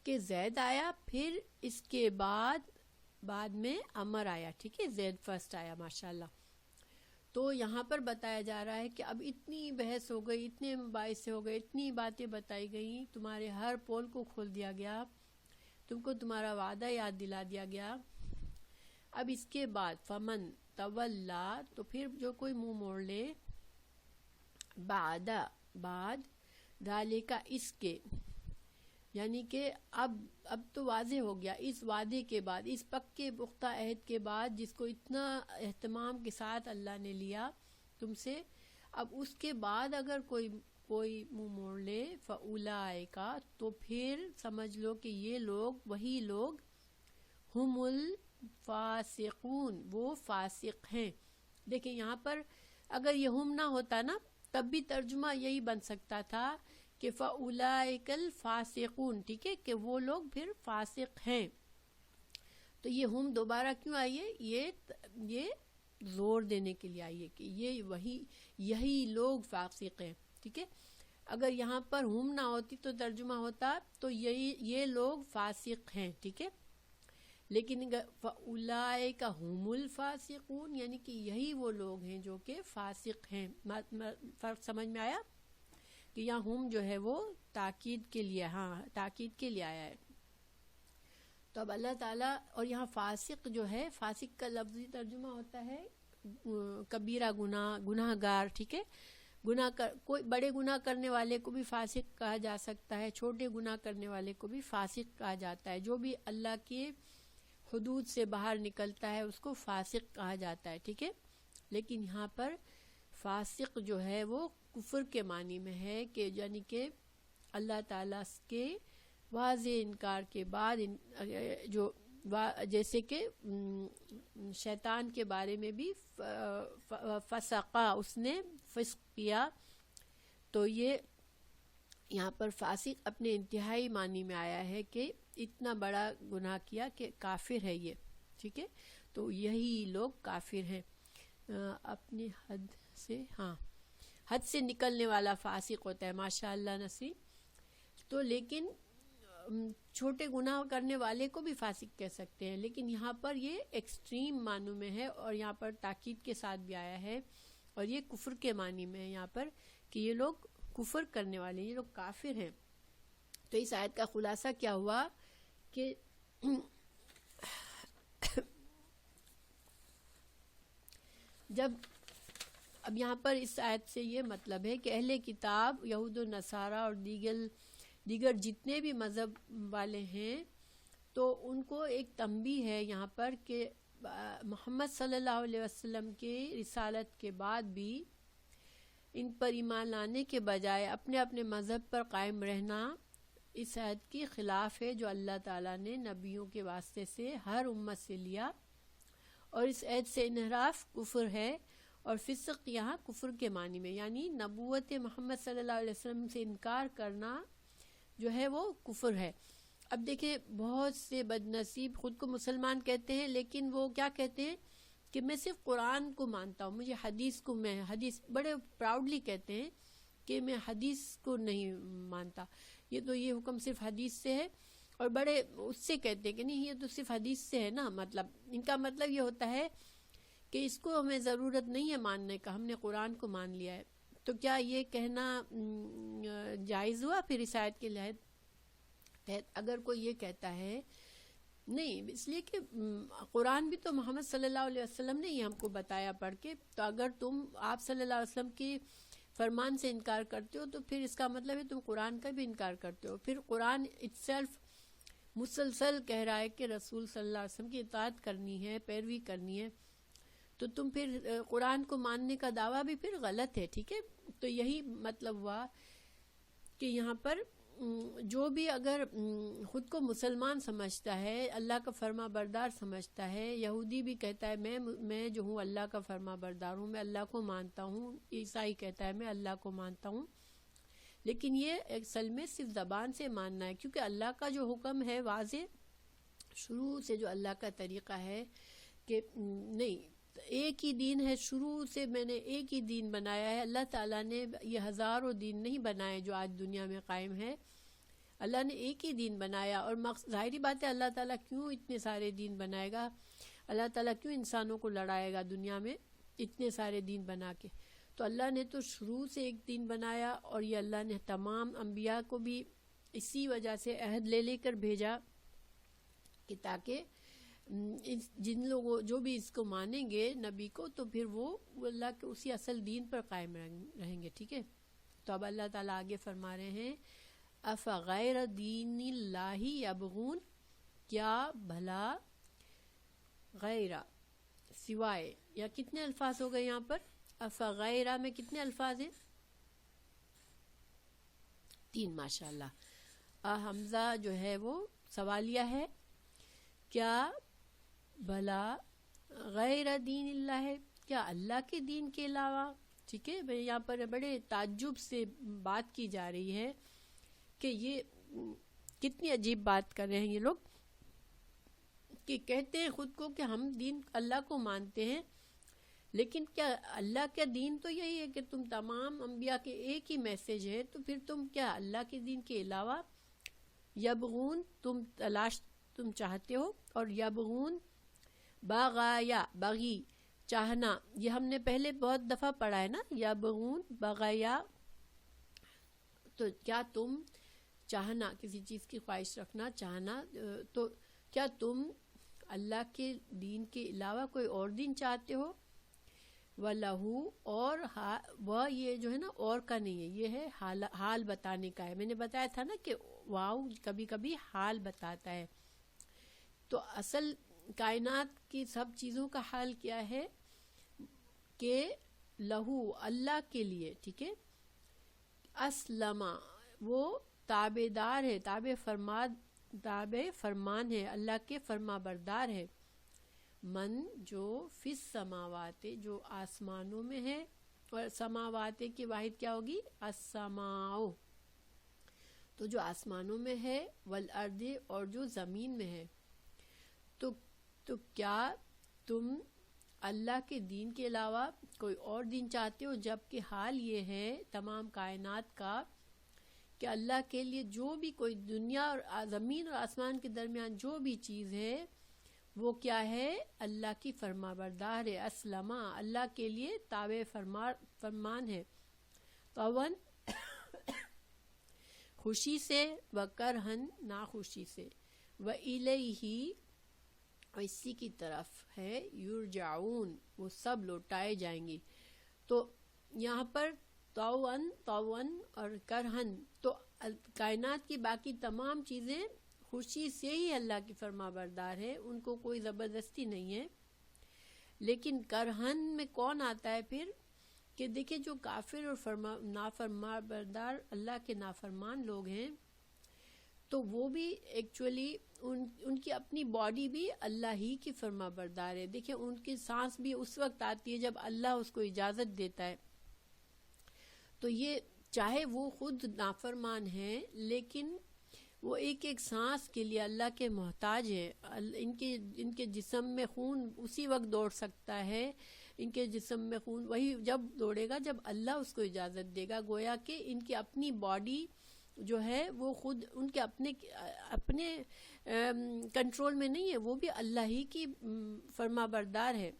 کہ زید آیا پھر اس کے بعد میں امر آیا. ٹھیک ہے، زید فرسٹ آیا. ماشاءاللہ. تو یہاں پر بتایا جا رہا ہے کہ اب اتنی بحث ہو گئی، اتنے مباحثے ہو گئے، اتنی باتیں بتائی گئیں، تمہارے ہر پول کو کھول دیا گیا، تم کو تمہارا وعدہ یاد دلا دیا گیا. اب اس کے بعد فمن تولا، تو پھر جو کوئی منہ موڑ لے، بعد ذالک، اس کے، یعنی کہ اب تو واضح ہو گیا اس وعدے کے بعد، اس پکے پختہ عہد کے بعد جس کو اتنا اہتمام کے ساتھ اللہ نے لیا تم سے، اب اس کے بعد اگر کوئی منہ موڑ لے، فاولئک، تو پھر سمجھ لو کہ یہ لوگ وہی لوگ، ہم الفاسقون، وہ فاسق ہیں. دیکھیں یہاں پر اگر یہ ہم نہ ہوتا نا تب بھی ترجمہ یہی بن سکتا تھا کہ فاولئک الفاسقون. ٹھیک ہے، کہ وہ لوگ پھر فاسق ہیں. تو یہ ہم دوبارہ کیوں آئی ہے؟ یہ زور دینے کے لیے آئی ہے کہ یہی لوگ فاسق ہیں. ٹھیک ہے، اگر یہاں پر ہم نہ ہوتی تو ترجمہ ہوتا تو یہ لوگ فاسق ہیں. ٹھیک ہے، لیکن فَأُولَٰئِکَ هُمُ الْفَاسِقُونَ، یعنی کہ یہی وہ لوگ ہیں جو کہ فاسق ہیں. فرق سمجھ میں آیا کہ یہاں ہم جو ہے وہ تاکید کے لیے، تاکید کے لیے آیا ہے. تو اب اللہ تعالیٰ، اور یہاں فاسق جو ہے، فاسق کا لفظی ترجمہ ہوتا ہے کبیرہ گناہ گار. ٹھیک ہے، کوئی بڑے گناہ کرنے والے کو بھی فاسق کہا جا سکتا ہے، چھوٹے گناہ کرنے والے کو بھی فاسق کہا جاتا ہے. جو بھی اللہ کے حدود سے باہر نکلتا ہے اس کو فاسق کہا جاتا ہے. ٹھیک ہے، لیکن یہاں پر فاسق جو ہے وہ کفر کے معنی میں ہے، کہ یعنی کہ اللہ تعالیٰ کے واضح انکار کے بعد جو جیسے کہ شیطان کے بارے میں بھی فسقہ، اس نے فسق کیا. تو یہ یہاں پر فاسق اپنے انتہائی معنی میں آیا ہے کہ اتنا بڑا گناہ کیا کہ کافر ہے یہ. ٹھیک ہے، تو یہی لوگ کافر ہیں. اپنی حد سے نکلنے والا فاسق ہوتا ہے. ماشاء اللہ نسی. تو لیکن چھوٹے گناہ کرنے والے کو بھی فاسق کہہ سکتے ہیں، لیکن یہاں پر یہ ایکسٹریم معنوں میں ہے، اور یہاں پر تاکید کے ساتھ بھی آیا ہے، اور یہ کفر کے معنی میں ہے یہاں پر، کہ یہ لوگ کفر کرنے والے، یہ لوگ کافر ہیں. تو اس آیت کا خلاصہ کیا ہوا کہ اب یہاں پر اس آیت سے یہ مطلب ہے کہ اہل کتاب، یہود و نصارہ اور دیگر جتنے بھی مذہب والے ہیں، تو ان کو ایک تنبیہ ہے یہاں پر کہ محمد صلی اللہ علیہ وسلم کے رسالت کے بعد بھی ان پر ایمان لانے کے بجائے اپنے اپنے مذہب پر قائم رہنا اس آیت کے خلاف ہے، جو اللہ تعالیٰ نے نبیوں کے واسطے سے ہر امت سے لیا. اور اس آیت سے انحراف کفر ہے، اور فسق یہاں کفر کے معنی میں، یعنی نبوت محمد صلی اللہ علیہ وسلم سے انکار کرنا جو ہے وہ کفر ہے. اب دیکھیں، بہت سے بد نصیب خود کو مسلمان کہتے ہیں، لیکن وہ کیا کہتے ہیں کہ میں صرف قرآن کو مانتا ہوں، مجھے حدیث بڑے پراؤڈلی کہتے ہیں کہ میں حدیث کو نہیں مانتا، یہ حکم صرف حدیث سے ہے، اور بڑے اس سے کہتے ہیں کہ نہیں، یہ تو صرف حدیث سے ہے نا. مطلب ان کا مطلب یہ ہوتا ہے کہ اس کو ہمیں ضرورت نہیں ہے ماننے کا، ہم نے قرآن کو مان لیا ہے. تو کیا یہ کہنا جائز ہوا پھر اس آیت کے تحت؟ اگر کوئی یہ کہتا ہے نہیں، اس لیے کہ قرآن بھی تو محمد صلی اللہ علیہ وسلم نے ہی ہم کو بتایا پڑھ کے، تو اگر تم آپ صلی اللہ علیہ وسلم کی فرمان سے انکار کرتے ہو تو پھر اس کا مطلب ہے تم قرآن کا بھی انکار کرتے ہو. پھر قرآن اٹسیلف مسلسل کہہ رہا ہے کہ رسول صلی اللہ علیہ وسلم کی اطاعت کرنی ہے، پیروی کرنی ہے، تو تم پھر قرآن کو ماننے کا دعویٰ بھی پھر غلط ہے. ٹھیک ہے، تو یہی مطلب ہوا کہ یہاں پر جو بھی اگر خود کو مسلمان سمجھتا ہے، اللہ کا فرما بردار سمجھتا ہے، یہودی بھی کہتا ہے میں جو ہوں اللہ کا فرما بردار ہوں، میں اللہ کو مانتا ہوں، عیسائی کہتا ہے میں اللہ کو مانتا ہوں، لیکن یہ اصل میں صرف زبان سے ماننا ہے، کیونکہ اللہ کا جو حکم ہے واضح شروع سے، جو اللہ کا طریقہ ہے کہ نہیں، ایک ہی دین ہے، شروع سے میں نے ایک ہی دین بنایا ہے. اللہ تعالیٰ نے یہ ہزاروں دین نہیں بنائے جو آج دنیا میں قائم ہے، اللہ نے ایک ہی دین بنایا. اور ظاہری بات ہے اللہ تعالیٰ کیوں اتنے سارے دین بنائے گا، اللہ تعالیٰ کیوں انسانوں کو لڑائے گا دنیا میں اتنے سارے دین بنا کے؟ تو اللہ نے تو شروع سے ایک دین بنایا، اور یہ اللہ نے تمام انبیاء کو بھی اسی وجہ سے عہد لے کر بھیجا کہ تاکہ جن لوگوں جو بھی اس کو مانیں گے نبی کو، تو پھر وہ اللہ کے اسی اصل دین پر قائم رہیں گے. ٹھیک ہے، تو اب اللہ تعالیٰ آگے فرما رہے ہیں افغیر دین اللہ یبغون، کیا بھلا غیر سوائے، یا کتنے الفاظ ہو گئے یہاں پر؟ افغیر میں کتنے الفاظ ہیں؟ 3. ماشاءاللہ. حمزہ جو ہے وہ سوالیہ ہے، کیا بھلا غیر دین اللہ ہے، کیا اللہ کے دین کے علاوہ؟ ٹھیک ہے، یہاں پر بڑے تعجب سے بات کی جا رہی ہے کہ یہ کتنی عجیب بات کر رہے ہیں یہ لوگ کہ کہتے ہیں خود کو کہ ہم دین اللہ کو مانتے ہیں، لیکن کیا اللہ کا دین تو یہی ہے کہ تم تمام انبیاء کے ایک ہی میسج ہے، تو پھر تم کیا اللہ کے دین کے علاوہ یبغون تم چاہتے ہو، اور یبغون باغایا بغی چاہنا، یہ ہم نے پہلے بہت دفعہ پڑھا ہے نا، یبغون بغایا، تو کیا تم چاہنا کسی چیز کی خواہش رکھنا چاہنا، تو کیا تم اللہ کے دین کے علاوہ کوئی اور دین چاہتے ہو؟ وَلَهُ، اور وہ یہ جو ہے نا اور کا نہیں ہے، یہ ہے حال بتانے کا ہے. میں نے بتایا تھا نا کہ واو کبھی کبھی حال بتاتا ہے. تو اصل کائنات کی سب چیزوں کا حال کیا ہے کہ لہو اللہ کے لیے، ٹھیک ہے، اسلم وہ تابع دار ہے، تابع فرمان ہے، اللہ کے فرما بردار ہے، من جو فی السماوات جو آسمانوں میں ہے، اور سماوات کی واحد کیا ہوگی؟ السماء، تو جو آسمانوں میں ہے، والارض اور جو زمین میں ہے. تو کیا تم اللہ کے دین کے علاوہ کوئی اور دین چاہتے ہو؟ جبکہ حال یہ ہے تمام کائنات کا کہ اللہ کے لیے جو بھی کوئی دنیا اور زمین اور آسمان کے درمیان جو بھی چیز ہے وہ کیا ہے؟ اللہ کی فرما بردار ہے، اسلمہ اللہ کے لیے تابع فرمان ہے، طوعاً خوشی سے، وکرہن ناخوشی سے، وإلیہ اور اسی کی طرف ہے، یرجعون وہ سب لوٹائے جائیں گے. تو یہاں پر طوعاً اور کرہن، تو کائنات کی باقی تمام چیزیں خوشی سے ہی اللہ کی فرما بردار ہے، ان کو کوئی زبردستی نہیں ہے. لیکن کرہن میں کون آتا ہے پھر؟ کہ دیکھیں جو کافر اور نافرما بردار اللہ کے نافرمان لوگ ہیں، تو وہ بھی ایکچولی ان کی اپنی باڈی بھی اللہ ہی کی فرما بردار ہے. دیکھیں ان کی سانس بھی اس وقت آتی ہے جب اللہ اس کو اجازت دیتا ہے. تو یہ چاہے وہ خود نافرمان ہیں لیکن وہ ایک ایک سانس کے لیے اللہ کے محتاج ہے. ان کے جسم میں خون اسی وقت دوڑ سکتا ہے، ان کے جسم میں خون وہی جب دوڑے گا جب اللہ اس کو اجازت دے گا. گویا کہ ان کی اپنی باڈی جو ہے وہ خود ان کے اپنے کنٹرول میں نہیں ہے، وہ بھی اللہ ہی کی فرما بردار ہے.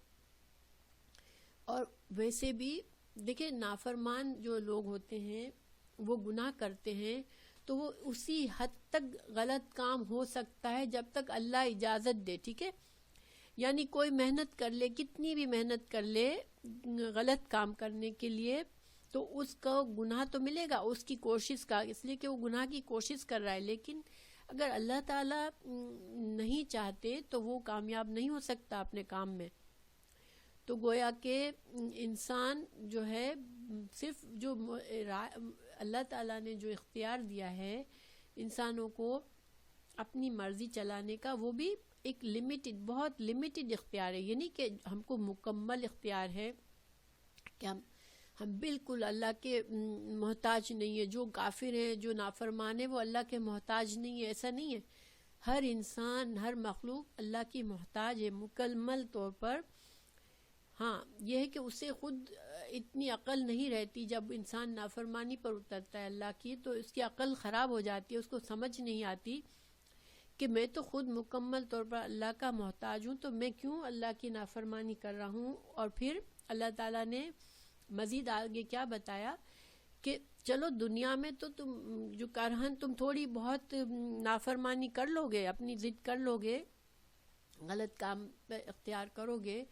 اور ویسے بھی دیکھیں نافرمان جو لوگ ہوتے ہیں وہ گناہ کرتے ہیں تو وہ اسی حد تک غلط کام ہو سکتا ہے جب تک اللہ اجازت دے، ٹھیک ہے. یعنی کوئی محنت کر لے، کتنی بھی محنت کر لے غلط کام کرنے کے لیے، تو اس کو گناہ تو ملے گا اس کی کوشش کا، اس لیے کہ وہ گناہ کی کوشش کر رہا ہے. لیکن اگر اللہ تعالیٰ نہیں چاہتے تو وہ کامیاب نہیں ہو سکتا اپنے کام میں. تو گویا کہ انسان جو ہے صرف جو اللہ تعالیٰ نے جو اختیار دیا ہے انسانوں کو اپنی مرضی چلانے کا، وہ بھی ایک بہت لمیٹڈ اختیار ہے. یعنی کہ ہم کو مکمل اختیار ہے کہ ہم بالکل اللہ کے محتاج نہیں ہے. جو کافر ہیں، جو نافرمان ہیں، وہ اللہ کے محتاج نہیں ہے، ایسا نہیں ہے. ہر انسان، ہر مخلوق اللہ کی محتاج ہے مکمل طور پر. ہاں یہ ہے کہ اسے خود اتنی عقل نہیں رہتی. جب انسان نافرمانی پر اترتا ہے اللہ کی تو اس کی عقل خراب ہو جاتی ہے، اس کو سمجھ نہیں آتی کہ میں تو خود مکمل طور پر اللہ کا محتاج ہوں، تو میں کیوں اللہ کی نافرمانی کر رہا ہوں. اور پھر اللہ تعالیٰ نے مزید آگے کیا بتایا کہ چلو دنیا میں تو تم جو کرہن تم تھوڑی بہت نافرمانی کر لو گے، اپنی ضد کر لو گے، غلط کام پہ اختیار کرو گے،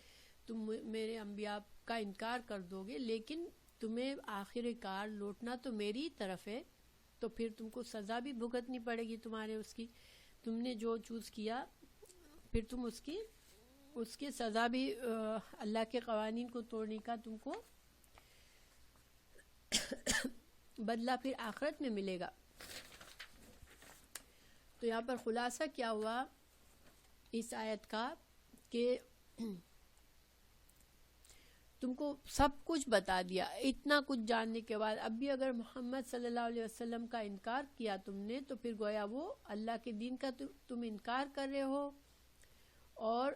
تم میرے انبیاء کا انکار کر دو گے، لیکن تمہیں آخر کار لوٹنا تو میری طرف ہے. تو پھر تم کو سزا بھی بھگتنی پڑے گی تمہارے اس کی، تم نے جو چوز کیا پھر تم اس کی سزا بھی اللہ کے قوانین کو توڑنے کا تم کو بدلہ پھر آخرت میں ملے گا. تو یہاں پر خلاصہ کیا ہوا اس آیت کا کہ تم کو سب کچھ بتا دیا. اتنا کچھ جاننے کے بعد اب بھی اگر محمد صلی اللہ علیہ وسلم کا انکار کیا تم نے، تو پھر گویا وہ اللہ کے دین کا تم انکار کر رہے ہو. اور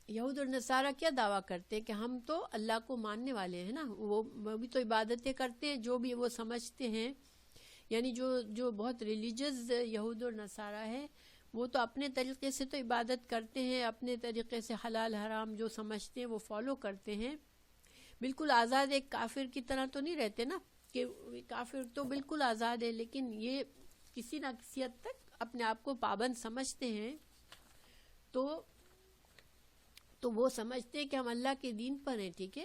یہود اور نصارہ کیا دعویٰ کرتے ہیں کہ ہم تو اللہ کو ماننے والے ہیں نا، وہ بھی تو عبادتیں کرتے ہیں جو بھی وہ سمجھتے ہیں، یعنی جو بہت ریلیجس یہود اور نصارہ ہے وہ تو اپنے طریقے سے تو عبادت کرتے ہیں، اپنے طریقے سے حلال حرام جو سمجھتے ہیں وہ فالو کرتے ہیں، بالکل آزاد ایک کافر کی طرح تو نہیں رہتے نا، کہ کافر تو بالکل آزاد ہے، لیکن یہ کسی نہ کسی حد تک اپنے آپ کو پابند سمجھتے ہیں، تو وہ سمجھتے ہیں کہ ہم اللہ کے دین پر ہیں، ٹھیک ہے،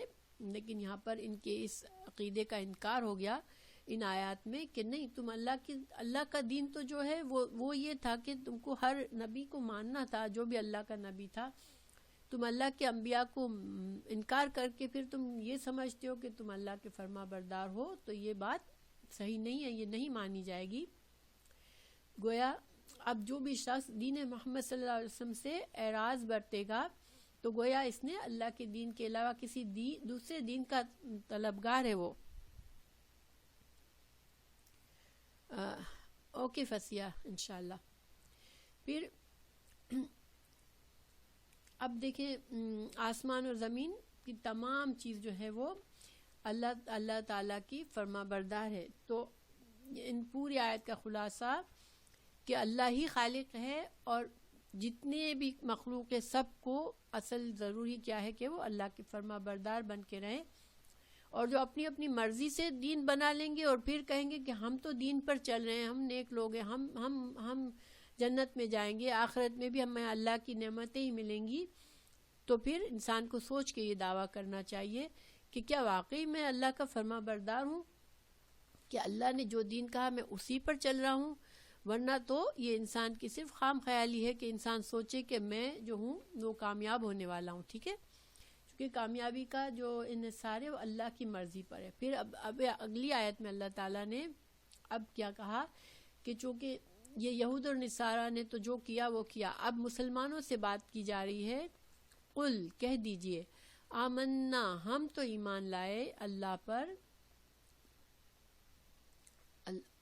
لیکن یہاں پر ان کے اس عقیدے کا انکار ہو گیا ان آیات میں کہ نہیں، تم اللہ کا دین تو جو ہے وہ یہ تھا کہ تم کو ہر نبی کو ماننا تھا، جو بھی اللہ کا نبی تھا، تم اللہ کے انبیاء کو انکار کر کے پھر تم یہ سمجھتے ہو کہ تم اللہ کے فرما بردار ہو، تو یہ بات صحیح نہیں ہے، یہ نہیں مانی جائے گی۔ گویا اب جو بھی شخص دین محمد صلی اللہ علیہ وسلم سے اعراض برتے گا تو گویا اس نے اللہ کے دین کے علاوہ کسی دوسرے دین کا طلبگار ہے وہ۔ اوکے فسیہ انشاءاللہ۔ پھر اب دیکھیں آسمان اور زمین کی تمام چیز جو ہے وہ اللہ تعالیٰ کی فرما بردار ہے، تو ان پوری آیت کا خلاصہ کہ اللہ ہی خالق ہے، اور جتنے بھی مخلوق ہے سب کو اصل ضروری کیا ہے کہ وہ اللہ کے فرما بردار بن کے رہیں، اور جو اپنی اپنی مرضی سے دین بنا لیں گے اور پھر کہیں گے کہ ہم تو دین پر چل رہے ہیں، ہم نیک لوگ ہیں، ہم جنت میں جائیں گے، آخرت میں بھی ہمیں اللہ کی نعمتیں ہی ملیں گی، تو پھر انسان کو سوچ کے یہ دعویٰ کرنا چاہیے کہ کیا واقعی میں اللہ کا فرما بردار ہوں، کہ اللہ نے جو دین کہا میں اسی پر چل رہا ہوں، ورنہ تو یہ انسان کی صرف خام خیالی ہے کہ انسان سوچے کہ میں جو ہوں وہ کامیاب ہونے والا ہوں، ٹھیک ہے، کیونکہ کامیابی کا جو انحصار ہے وہ اللہ کی مرضی پر ہے۔ پھر اب اگلی آیت میں اللہ تعالیٰ نے اب کیا کہا کہ چونکہ یہ یہود اور نصارہ نے تو جو کیا وہ کیا، اب مسلمانوں سے بات کی جا رہی ہے۔ قل کہہ دیجئے، آمنا ہم تو ایمان لائے اللہ پر،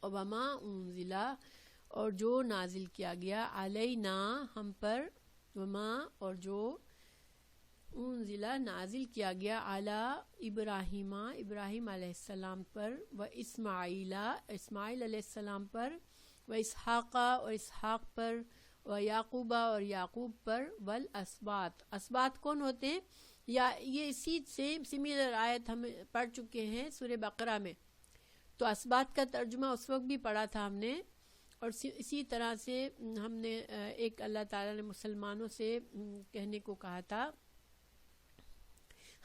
وما انزلا اور جو نازل کیا گیا، علینا ہم پر، وما اور جو انزلا نازل کیا گیا، علی ابراہیم ابراہیم علیہ السلام پر، و اسماعیل علیہ السلام پر، و اسحاق اور اسحاق پر، و یعقوب اور یعقوب پر، والاسباط اسباط کون ہوتے ہیں؟ یا یہ اسی سیم سملر آیت ہم پڑھ چکے ہیں سورہ بقرہ میں، تو اسباط کا ترجمہ اس وقت بھی پڑھا تھا ہم نے، اور اسی طرح سے ہم نے ایک اللہ تعالیٰ نے مسلمانوں سے کہنے کو کہا تھا،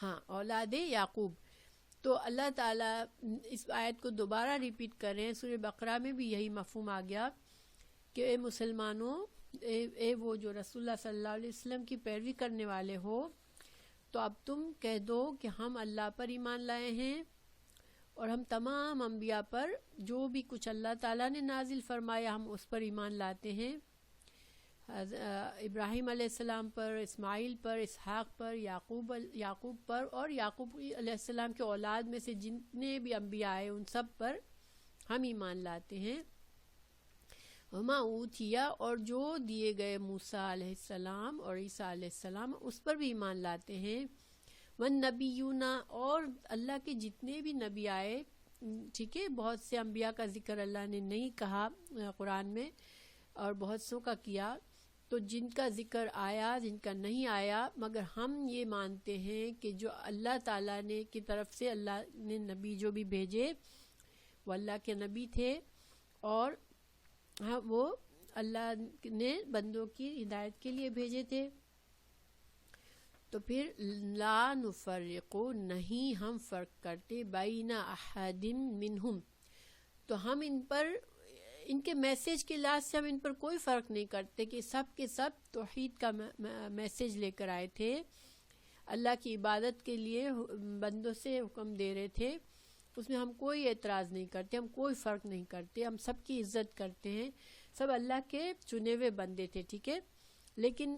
ہاں، اولاد یعقوب، تو اللہ تعالیٰ اس آیت کو دوبارہ ریپیٹ کر رہے ہیں، سورہ بقرہ میں بھی یہی مفہوم آ گیا کہ اے مسلمانوں، اے وہ جو رسول اللہ صلی اللہ علیہ وسلم کی پیروی کرنے والے ہو، تو اب تم کہہ دو کہ ہم اللہ پر ایمان لائے ہیں، اور ہم تمام انبیاء پر جو بھی کچھ اللہ تعالیٰ نے نازل فرمایا ہم اس پر ایمان لاتے ہیں، ابراہیم علیہ السلام پر، اسماعیل پر، اسحاق پر، یعقوب پر، اور یعقوب علیہ السلام کے اولاد میں سے جتنے بھی انبیاء آئے ان سب پر ہم ایمان لاتے ہیں، وما اوتیا اور جو دیے گئے موسیٰ علیہ السلام اور عیسیٰ علیہ السلام اس پر بھی ایمان لاتے ہیں، والنبیون اور اللہ کے جتنے بھی نبی آئے، ٹھیک ہے، بہت سے انبیاء کا ذکر اللہ نے نہیں کہا قرآن میں اور بہت سو کا کیا، تو جن کا ذکر آیا جن کا نہیں آیا، مگر ہم یہ مانتے ہیں کہ جو اللہ تعالیٰ نے کی طرف سے اللہ نے نبی جو بھی بھیجے وہ اللہ کے نبی تھے، اور وہ اللہ نے بندوں کی ہدایت کے لیے بھیجے تھے، تو پھر لا نفرق نہیں ہم فرق کرتے بین احد منہم، تو ہم ان پر ان کے میسیج کے لحاظ سے ہم ان پر کوئی فرق نہیں کرتے کہ سب کے سب توحید کا میسیج لے کر آئے تھے، اللہ کی عبادت کے لیے بندوں سے حکم دے رہے تھے، اس میں ہم کوئی اعتراض نہیں کرتے، ہم کوئی فرق نہیں کرتے، ہم سب کی عزت کرتے ہیں، سب اللہ کے چنے ہوئے بندے تھے، ٹھیک ہے، لیکن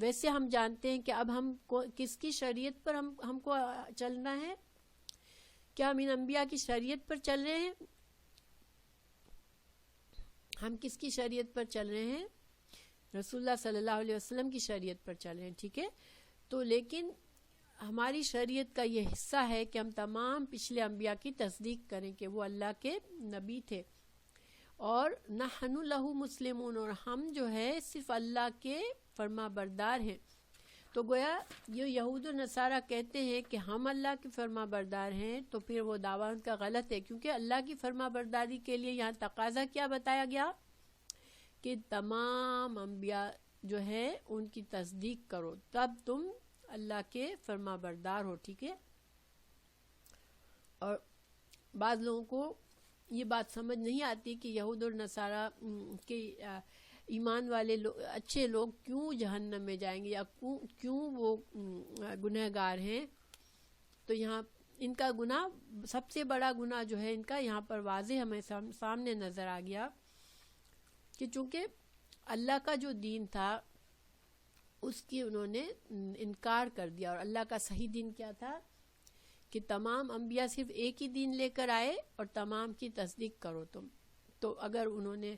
ویسے ہم جانتے ہیں کہ اب ہم کس کی شریعت پر ہم کو چلنا ہے، کیا ہم ان انبیاء کی شریعت پر چل رہے ہیں؟ ہم کس کی شریعت پر چل رہے ہیں؟ رسول اللہ صلی اللہ علیہ وسلم کی شریعت پر چل رہے ہیں، ٹھیک ہے. تو لیکن ہماری شریعت کا یہ حصہ ہے کہ ہم تمام پچھلے انبیاء کی تصدیق کریں کہ وہ اللہ کے نبی تھے، اور نحن لہ مسلمون، اور ہم جو ہے صرف اللہ کے فرما بردار ہیں. تو گویا یہ یہود و نصارہ کہتے ہیں کہ ہم اللہ کے فرما بردار ہیں، تو پھر وہ دعویٰ ان کا غلط ہے، کیونکہ اللہ کی فرما برداری کے لیے یہاں تقاضا کیا بتایا گیا کہ تمام انبیاء جو ہے ان کی تصدیق کرو، تب تم اللہ کے فرما بردار ہو، ٹھیک ہے. اور بعض لوگوں کو یہ بات سمجھ نہیں آتی کہ یہود اور نصارہ کے ایمان والے اچھے لوگ کیوں جہنم میں جائیں گے، یا کیوں وہ گنہگار ہیں. تو یہاں ان کا گناہ، سب سے بڑا گناہ جو ہے ان کا یہاں پر واضح ہمیں سامنے نظر آ گیا کہ چونکہ اللہ کا جو دین تھا اس کی انہوں نے انکار کر دیا، اور اللہ کا صحیح دین کیا تھا کہ تمام انبیاء صرف ایک ہی دین لے کر آئے اور تمام کی تصدیق کرو تم. تو اگر انہوں نے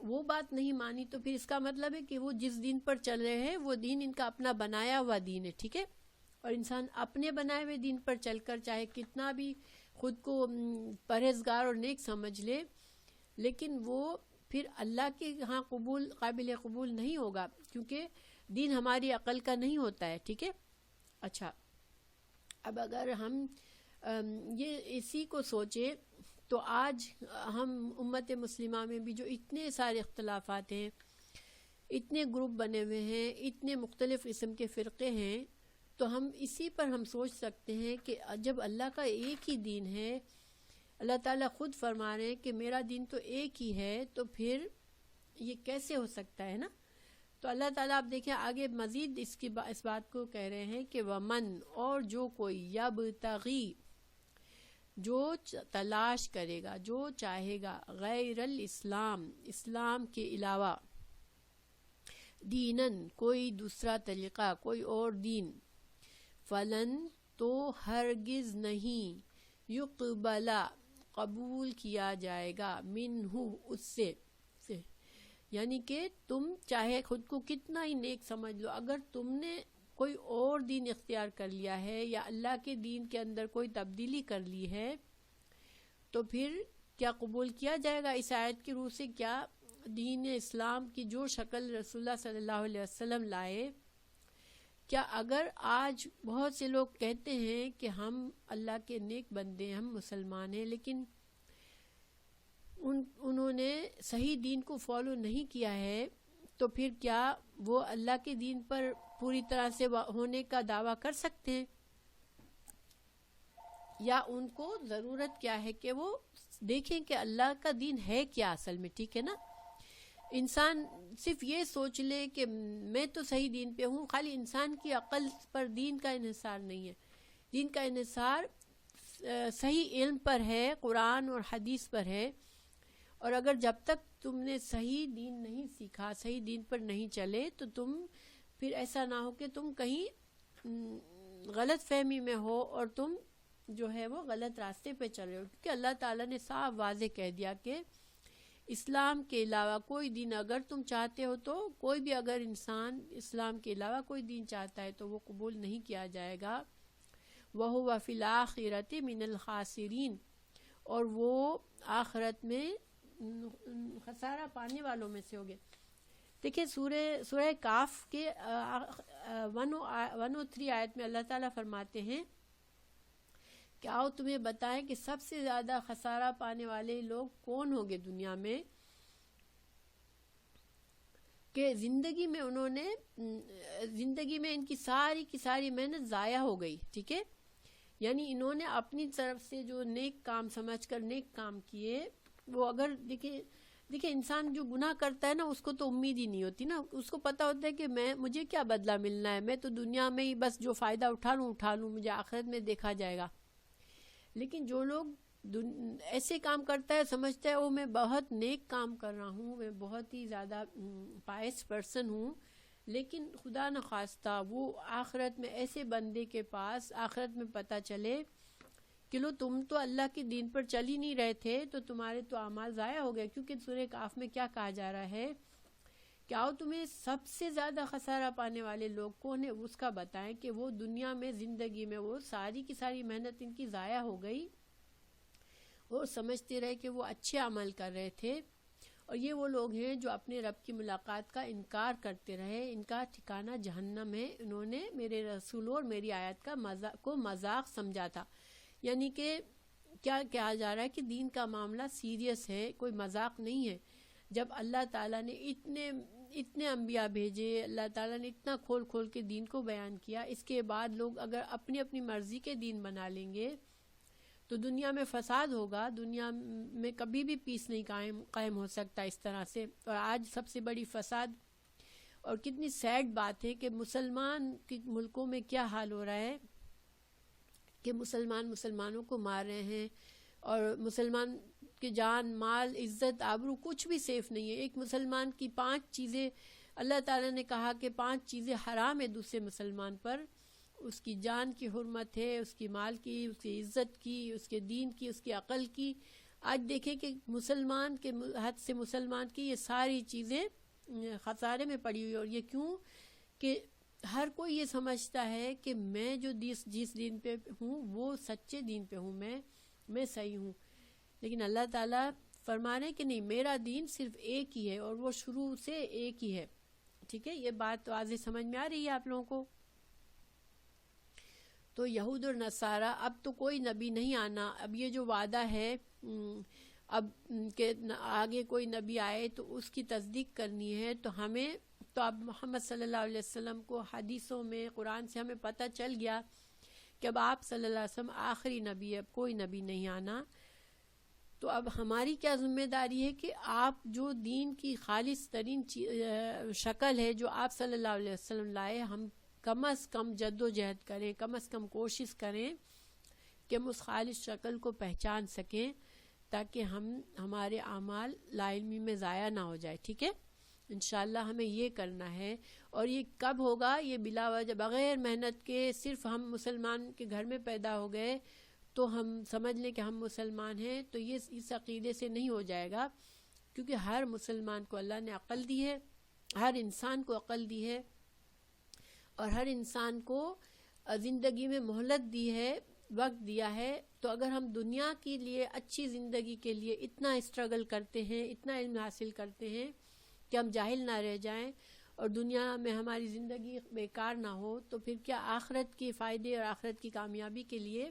وہ بات نہیں مانی تو پھر اس کا مطلب ہے کہ وہ جس دین پر چل رہے ہیں وہ دین ان کا اپنا بنایا ہوا دین ہے، ٹھیک ہے. اور انسان اپنے بنائے ہوئے دین پر چل کر چاہے کتنا بھی خود کو پرہیزگار اور نیک سمجھ لے، لیکن وہ پھر اللہ کے ہاں قابل قبول نہیں ہوگا، کیونکہ دین ہماری عقل کا نہیں ہوتا ہے، ٹھیک ہے. اچھا، اب اگر ہم یہ اسی کو سوچیں تو آج ہم امت مسلمہ میں بھی جو اتنے سارے اختلافات ہیں، اتنے گروپ بنے ہوئے ہیں، اتنے مختلف قسم کے فرقے ہیں، تو ہم اسی پر ہم سوچ سکتے ہیں کہ جب اللہ کا ایک ہی دین ہے، اللہ تعالیٰ خود فرما رہے ہیں کہ میرا دین تو ایک ہی ہے، تو پھر یہ کیسے ہو سکتا ہے نا. تو اللہ تعالیٰ آپ دیکھیں آگے مزید اس بات کو کہہ رہے ہیں کہ ومن، اور جو کوئی یبتغی، جو تلاش کرے گا، جو چاہے گا، غیر الاسلام، اسلام کے علاوہ، دینن، کوئی دوسرا طریقہ، کوئی اور دین، فلن، تو ہرگز نہیں، یقبلا، قبول کیا جائے گا، منہ، اس سے. یعنی کہ تم چاہے خود کو کتنا ہی نیک سمجھ لو، اگر تم نے کوئی اور دین اختیار کر لیا ہے یا اللہ کے دین کے اندر کوئی تبدیلی کر لی ہے، تو پھر کیا قبول کیا جائے گا؟ اس آیت کی روح سے کیا دین اسلام کی جو شکل رسول اللہ صلی اللہ علیہ وسلم لائے، کیا اگر آج بہت سے لوگ کہتے ہیں کہ ہم اللہ کے نیک بندے ہیں، ہم مسلمان ہیں، لیکن انہوں نے صحیح دین کو فالو نہیں کیا ہے، تو پھر کیا وہ اللہ کے دین پر پوری طرح سے ہونے کا دعویٰ کر سکتے ہیں؟ یا ان کو ضرورت کیا ہے کہ وہ دیکھیں کہ اللہ کا دین ہے کیا اصل میں، ٹھیک ہے نا. انسان صرف یہ سوچ لے کہ میں تو صحیح دین پہ ہوں، خالی انسان کی عقل پر دین کا انحصار نہیں ہے. دین کا انحصار صحیح علم پر ہے، قرآن اور حدیث پر ہے. اور اگر جب تک تم نے صحیح دین نہیں سیکھا، صحیح دین پر نہیں چلے، تو تم پھر ایسا نہ ہو کہ تم کہیں غلط فہمی میں ہو اور تم جو ہے وہ غلط راستے پہ چل رہے ہو. کیونکہ اللہ تعالیٰ نے صاف واضح کہہ دیا کہ اسلام کے علاوہ کوئی دین اگر تم چاہتے ہو، تو کوئی بھی اگر انسان اسلام کے علاوہ کوئی دین چاہتا ہے تو وہ قبول نہیں کیا جائے گا. وَهُوَ فِي الْآخِرَةِ مِنَ الْخَاسِرِينَ، اور وہ آخرت میں خسارہ پانے والوں میں سے ہوگے. دیکھیں سورہ کاف کے 103 آیت میں اللہ تعالیٰ فرماتے ہیں کہ آؤ تمہیں بتائیں کہ سب سے زیادہ خسارہ پانے والے لوگ کون ہوں گے دنیا میں. کہ زندگی میں ان کی ساری محنت ضائع ہو گئی، ٹھیک ہے. یعنی انہوں نے اپنی طرف سے جو نیک کام سمجھ کر نیک کام کیے، وہ اگر دیکھیں انسان جو گناہ کرتا ہے نا، اس کو تو امید ہی نہیں ہوتی نا. اس کو پتہ ہوتا ہے کہ مجھے کیا بدلہ ملنا ہے، میں تو دنیا میں ہی بس جو فائدہ اٹھا لوں، مجھے آخرت میں دیکھا جائے گا. لیکن جو لوگ ایسے کام کرتا ہے، سمجھتا ہے وہ میں بہت نیک کام کر رہا ہوں، میں بہت ہی زیادہ پائس پرسن ہوں، لیکن خدا نخواستہ وہ آخرت میں ایسے بندے کے پاس آخرت میں پتہ چلے کہ لو تم تو اللہ کے دین پر چل ہی نہیں رہے تھے، تو تمہارے تو اعمال ضائع ہو گئے. کیونکہ سورہ کاف میں کیا کہا جا رہا ہے کیا وہ تمہیں سب سے زیادہ خسارہ پانے والے لوگ کون ہیں؟ اس کا بتائیں کہ وہ دنیا میں زندگی میں وہ ساری کی ساری محنت ان کی ضائع ہو گئی، وہ سمجھتے رہے کہ وہ اچھے عمل کر رہے تھے، اور یہ وہ لوگ ہیں جو اپنے رب کی ملاقات کا انکار کرتے رہے، ان کا ٹھکانہ جہنم ہے، انہوں نے میرے رسولوں اور میری آیت کا مذاق سمجھا تھا۔ یعنی کہ کیا کہا جا رہا ہے کہ دین کا معاملہ سیریس ہے، کوئی مذاق نہیں ہے۔ جب اللہ تعالیٰ نے اتنے انبیاء بھیجے، اللہ تعالیٰ نے اتنا کھول کھول کے دین کو بیان کیا، اس کے بعد لوگ اگر اپنی اپنی مرضی کے دین بنا لیں گے تو دنیا میں فساد ہوگا، دنیا میں کبھی بھی پیس نہیں قائم ہو سکتا اس طرح سے۔ اور آج سب سے بڑی فساد اور کتنی سیڈ بات ہے کہ مسلمان کے ملکوں میں کیا حال ہو رہا ہے کہ مسلمانوں کو مار رہے ہیں، اور مسلمان کی جان، مال، عزت، آبرو کچھ بھی سیف نہیں ہے۔ ایک مسلمان کی 5 چیزیں اللہ تعالیٰ نے کہا کہ 5 چیزیں حرام ہے دوسرے مسلمان پر، اس کی جان کی حرمت ہے، اس کی مال کی، اس کی عزت کی، اس کے دین کی، اس کی عقل کی۔ آج دیکھیں کہ مسلمان کے حد سے مسلمان کی یہ ساری چیزیں خسارے میں پڑی ہوئی، اور یہ کیوں کہ ہر کوئی یہ سمجھتا ہے کہ میں جو جس دین پہ ہوں وہ سچے دین پہ ہوں، میں صحیح ہوں، لیکن اللہ تعالیٰ فرما رہے ہیں کہ نہیں، میرا دین صرف ایک ہی ہے اور وہ شروع سے ایک ہی ہے۔ ٹھیک ہے، یہ بات واضح سمجھ میں آ رہی ہے آپ لوگوں کو؟ تو یہود اور نصارہ اب تو کوئی نبی نہیں آنا، اب یہ جو وعدہ ہے اب کہ آگے کوئی نبی آئے تو اس کی تصدیق کرنی ہے، تو ہمیں تو اب محمد صلی اللہ علیہ وسلم کو حدیثوں میں، قرآن سے ہمیں پتہ چل گیا کہ اب آپ صلی اللہ علیہ وسلم آخری نبی ہے، اب کوئی نبی نہیں آنا۔ تو اب ہماری کیا ذمہ داری ہے کہ آپ جو دین کی خالص ترین شکل ہے جو آپ صلی اللہ علیہ وسلم لائے، ہم کم از کم جد و جہد کریں، کم از کم کوشش کریں کہ ہم اس خالص شکل کو پہچان سکیں، تاکہ ہمارے اعمال لا علمی میں ضائع نہ ہو جائے۔ ٹھیک ہے، انشاءاللہ ہمیں یہ کرنا ہے۔ اور یہ کب ہوگا؟ یہ بلا وجہ بغیر محنت کے، صرف ہم مسلمان کے گھر میں پیدا ہو گئے تو ہم سمجھ لیں کہ ہم مسلمان ہیں، تو یہ اس عقیدے سے نہیں ہو جائے گا، کیونکہ ہر مسلمان کو اللہ نے عقل دی ہے، ہر انسان کو عقل دی ہے، اور ہر انسان کو زندگی میں مہلت دی ہے، وقت دیا ہے۔ تو اگر ہم دنیا کے لیے، اچھی زندگی کے لیے اتنا اسٹرگل کرتے ہیں، اتنا علم حاصل کرتے ہیں کہ ہم جاہل نہ رہ جائیں اور دنیا میں ہماری زندگی بیکار نہ ہو، تو پھر کیا آخرت کے فائدے اور آخرت کی کامیابی کے لیے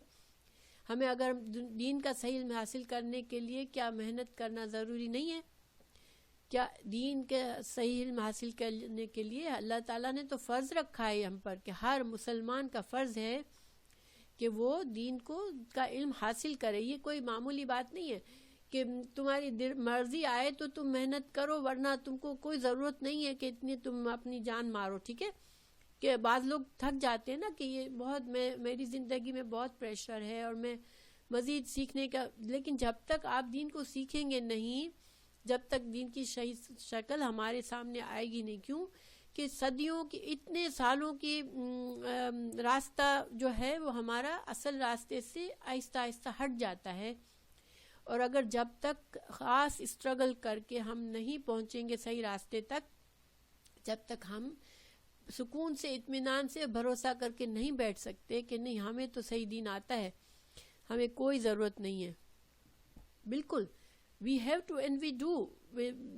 ہمیں اگر دین کا صحیح علم حاصل کرنے کے لیے کیا محنت کرنا ضروری نہیں ہے؟ کیا دین کے صحیح علم حاصل کرنے کے لیے اللہ تعالیٰ نے تو فرض رکھا ہے ہم پر کہ ہر مسلمان کا فرض ہے کہ وہ دین کا علم حاصل کرے۔ یہ کوئی معمولی بات نہیں ہے کہ تمہاری مرضی آئے تو تم محنت کرو، ورنہ تم کو کوئی ضرورت نہیں ہے کہ اتنی تم اپنی جان مارو۔ ٹھیک ہے، کہ بعض لوگ تھک جاتے ہیں نا کہ یہ بہت میری زندگی میں بہت پریشر ہے اور میں مزید سیکھنے کا، لیکن جب تک آپ دین کو سیکھیں گے نہیں، جب تک دین کی صحیح شکل ہمارے سامنے آئے گی نہیں، کیوں کہ صدیوں کی، اتنے سالوں کی راستہ جو ہے وہ ہمارا اصل راستے سے آہستہ آہستہ ہٹ جاتا ہے، اور اگر جب تک خاص اسٹرگل کر کے ہم نہیں پہنچیں گے صحیح راستے تک، جب تک ہم سکون سے، اطمینان سے بھروسہ کر کے نہیں بیٹھ سکتے کہ نہیں ہمیں تو صحیح دین آتا ہے، ہمیں کوئی ضرورت نہیں ہے۔ بالکل we have to and we do.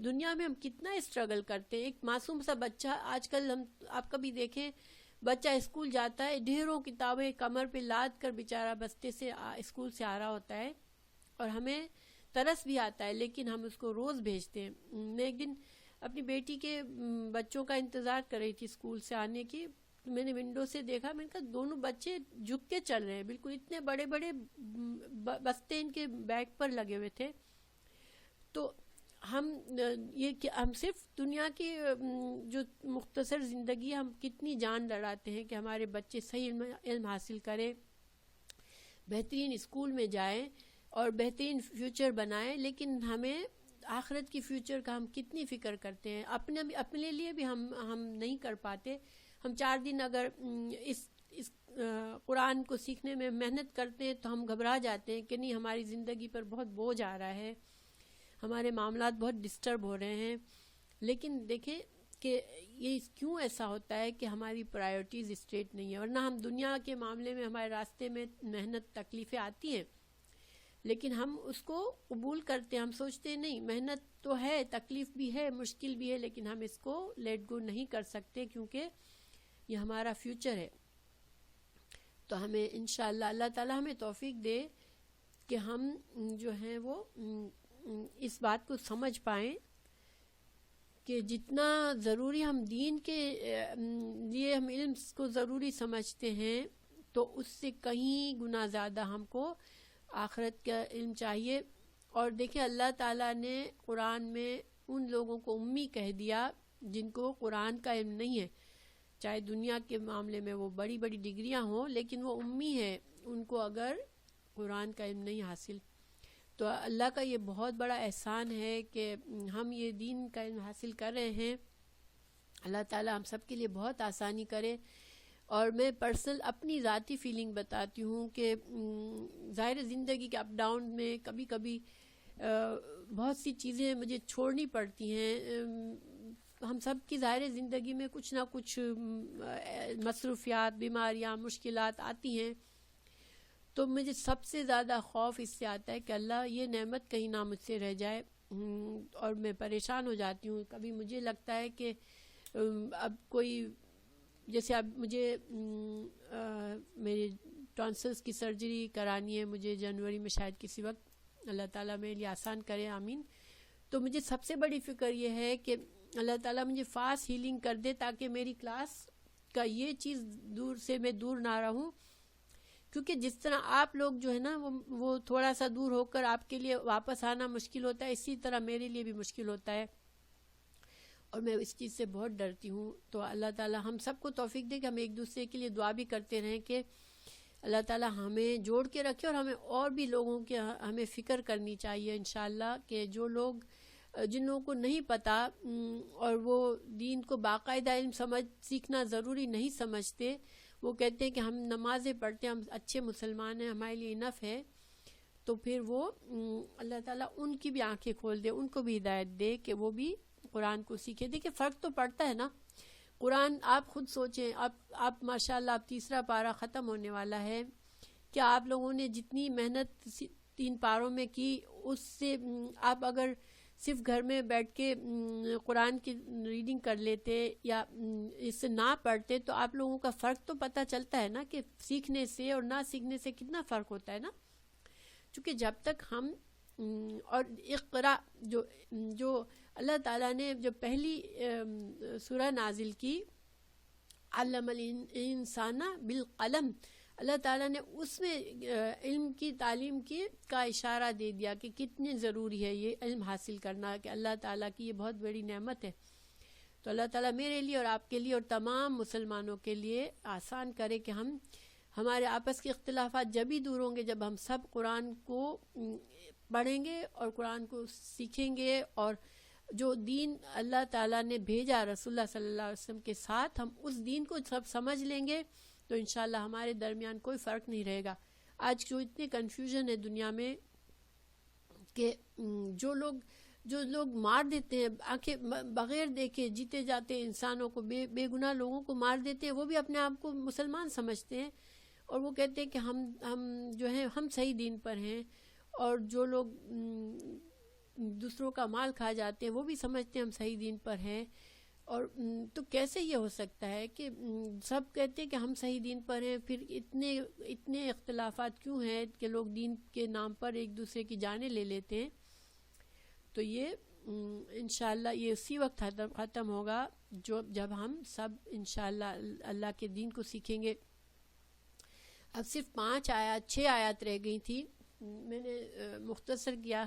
دنیا میں ہم کتنا اسٹرگل کرتے ہیں۔ ایک معصوم سا بچہ، آج کل آپ کبھی دیکھیں، بچہ اسکول جاتا ہے، ڈھیروں کتابیں کمر پہ لاد کر بیچارہ بستے سے اسکول سے آ رہا ہوتا ہے، اور ہمیں ترس بھی آتا ہے، لیکن ہم اس کو روز بھیجتے ہیں۔ میں ایک دن اپنی بیٹی کے بچوں کا انتظار کر رہی تھی اسکول سے آنے کی، میں نے ونڈو سے دیکھا، میں نے کہا دونوں بچے جھک کے چل رہے ہیں، بالکل اتنے بڑے بڑے بستے ان کے بیگ پر لگے ہوئے تھے۔ تو ہم صرف دنیا کی جو مختصر زندگی، ہم کتنی جان لڑاتے ہیں کہ ہمارے بچے صحیح علم حاصل کریں، بہترین اسکول میں جائیں اور بہترین فیوچر بنائیں، لیکن ہمیں آخرت کی فیوچر کا ہم کتنی فکر کرتے ہیں، اپنے لیے بھی ہم نہیں کر پاتے۔ ہم 4 دن اگر اس قرآن کو سیکھنے میں محنت کرتے ہیں تو ہم گھبرا جاتے ہیں کہ نہیں ہماری زندگی پر بہت بوجھ آ رہا ہے، ہمارے معاملات بہت ڈسٹرب ہو رہے ہیں۔ لیکن دیکھیں کہ یہ کیوں ایسا ہوتا ہے کہ ہماری پرائیورٹیز اسٹریٹ نہیں ہیں. ورنہ ہم دنیا کے معاملے میں ہمارے راستے میں محنت تکلیفیں آتی ہیں لیکن ہم اس کو قبول کرتے ہیں. ہم سوچتے نہیں محنت تو ہے, تکلیف بھی ہے, مشکل بھی ہے, لیکن ہم اس کو لیٹ گو نہیں کر سکتے کیونکہ یہ ہمارا فیوچر ہے. تو ہمیں انشاءاللہ اللہ تعالی ہمیں توفیق دے کہ ہم جو ہیں وہ اس بات کو سمجھ پائیں کہ جتنا ضروری ہم دین کے لیے ہم علم کو ضروری سمجھتے ہیں تو اس سے کہیں گنا زیادہ ہم کو آخرت کا علم چاہیے. اور دیکھیں اللہ تعالیٰ نے قرآن میں ان لوگوں کو امی کہہ دیا جن کو قرآن کا علم نہیں ہے, چاہے دنیا کے معاملے میں وہ بڑی بڑی ڈگریاں ہوں لیکن وہ امی ہیں, ان کو اگر قرآن کا علم نہیں حاصل. تو اللہ کا یہ بہت بڑا احسان ہے کہ ہم یہ دین کا علم حاصل کر رہے ہیں. اللہ تعالیٰ ہم سب کے لیے بہت آسانی کرے. اور میں پرسنل اپنی ذاتی فیلنگ بتاتی ہوں کہ ظاہر زندگی کے اپ ڈاؤن میں کبھی کبھی بہت سی چیزیں مجھے چھوڑنی پڑتی ہیں. ہم سب کی ظاہر زندگی میں کچھ نہ کچھ مصروفیات, بیماریاں, مشکلات آتی ہیں. تو مجھے سب سے زیادہ خوف اس سے آتا ہے کہ اللہ یہ نعمت کہیں نہ مجھ سے رہ جائے, اور میں پریشان ہو جاتی ہوں. کبھی مجھے لگتا ہے کہ اب کوئی جیسے اب مجھے میرے ٹانسلز کی سرجری کرانی ہے, مجھے جنوری میں شاید کسی وقت, اللہ تعالیٰ میرے لیے آسان کرے, آمین. تو مجھے سب سے بڑی فکر یہ ہے کہ اللہ تعالیٰ مجھے فاسٹ ہیلنگ کر دے تاکہ میری کلاس کا یہ چیز دور سے میں دور نہ رہوں. کیونکہ جس طرح آپ لوگ جو ہے نا وہ تھوڑا سا دور ہو کر آپ کے لیے واپس آنا مشکل ہوتا ہے, اسی طرح میرے لیے بھی مشکل ہوتا ہے, اور میں اس چیز سے بہت ڈرتی ہوں. تو اللہ تعالیٰ ہم سب کو توفیق دے کہ ہم ایک دوسرے کے لیے دعا بھی کرتے رہیں کہ اللہ تعالیٰ ہمیں جوڑ کے رکھے, اور ہمیں اور بھی لوگوں کے ہمیں فکر کرنی چاہیے انشاءاللہ کہ جو لوگ جن لوگوں کو نہیں پتہ اور وہ دین کو باقاعدہ علم سیکھنا ضروری نہیں سمجھتے, وہ کہتے ہیں کہ ہم نمازیں پڑھتے ہیں, ہم اچھے مسلمان ہیں, ہمارے لیے انف ہے. تو پھر وہ اللہ تعالیٰ ان کی بھی آنکھیں کھول دے, ان کو بھی ہدایت دے کہ وہ بھی قرآن کو سیکھے. دیکھیں فرق تو پڑتا ہے نا. قرآن آپ خود سوچیں, آپ ماشاءاللہ آپ تیسرا پارہ ختم ہونے والا ہے, کیا آپ لوگوں نے جتنی محنت 3 پاروں میں کی اس سے آپ اگر صرف گھر میں بیٹھ کے قرآن کی ریڈنگ کر لیتے یا اس سے نہ پڑھتے تو آپ لوگوں کا فرق تو پتہ چلتا ہے نا کہ سیکھنے سے اور نہ سیکھنے سے کتنا فرق ہوتا ہے نا. چونکہ جب تک ہم اور اقرا جو اللہ تعالیٰ نے جو پہلی سورہ نازل کی علم الانسان بالقلم, اللہ تعالیٰ نے اس میں علم کی تعلیم کی کا اشارہ دے دیا کہ کتنی ضروری ہے یہ علم حاصل کرنا, کہ اللہ تعالیٰ کی یہ بہت بڑی نعمت ہے. تو اللہ تعالیٰ میرے لیے اور آپ کے لیے اور تمام مسلمانوں کے لیے آسان کرے کہ ہمارے آپس کے اختلافات جب ہی دور ہوں گے جب ہم سب قرآن کو پڑھیں گے اور قرآن کو سیکھیں گے, اور جو دین اللہ تعالیٰ نے بھیجا رسول اللہ صلی اللہ علیہ وسلم کے ساتھ ہم اس دین کو سب سمجھ لیں گے تو انشاءاللہ ہمارے درمیان کوئی فرق نہیں رہے گا. آج جو اتنے کنفیوژن ہے دنیا میں کہ جو لوگ مار دیتے ہیں, آنکھیں بغیر دیکھے جیتے جاتے انسانوں کو, بے گناہ لوگوں کو مار دیتے ہیں, وہ بھی اپنے آپ کو مسلمان سمجھتے ہیں اور وہ کہتے ہیں کہ ہم جو ہیں ہم صحیح دین پر ہیں, اور جو لوگ دوسروں کا مال کھا جاتے ہیں وہ بھی سمجھتے ہیں ہم صحیح دین پر ہیں. اور تو کیسے یہ ہو سکتا ہے کہ سب کہتے ہیں کہ ہم صحیح دین پر ہیں, پھر اتنے اختلافات کیوں ہیں کہ لوگ دین کے نام پر ایک دوسرے کی جانیں لے لیتے ہیں. تو یہ انشاءاللہ یہ اسی وقت ختم ہوگا جب ہم سب انشاءاللہ اللہ کے دین کو سیکھیں گے. اب صرف 6 آیات رہ گئی تھی, میں نے مختصر کیا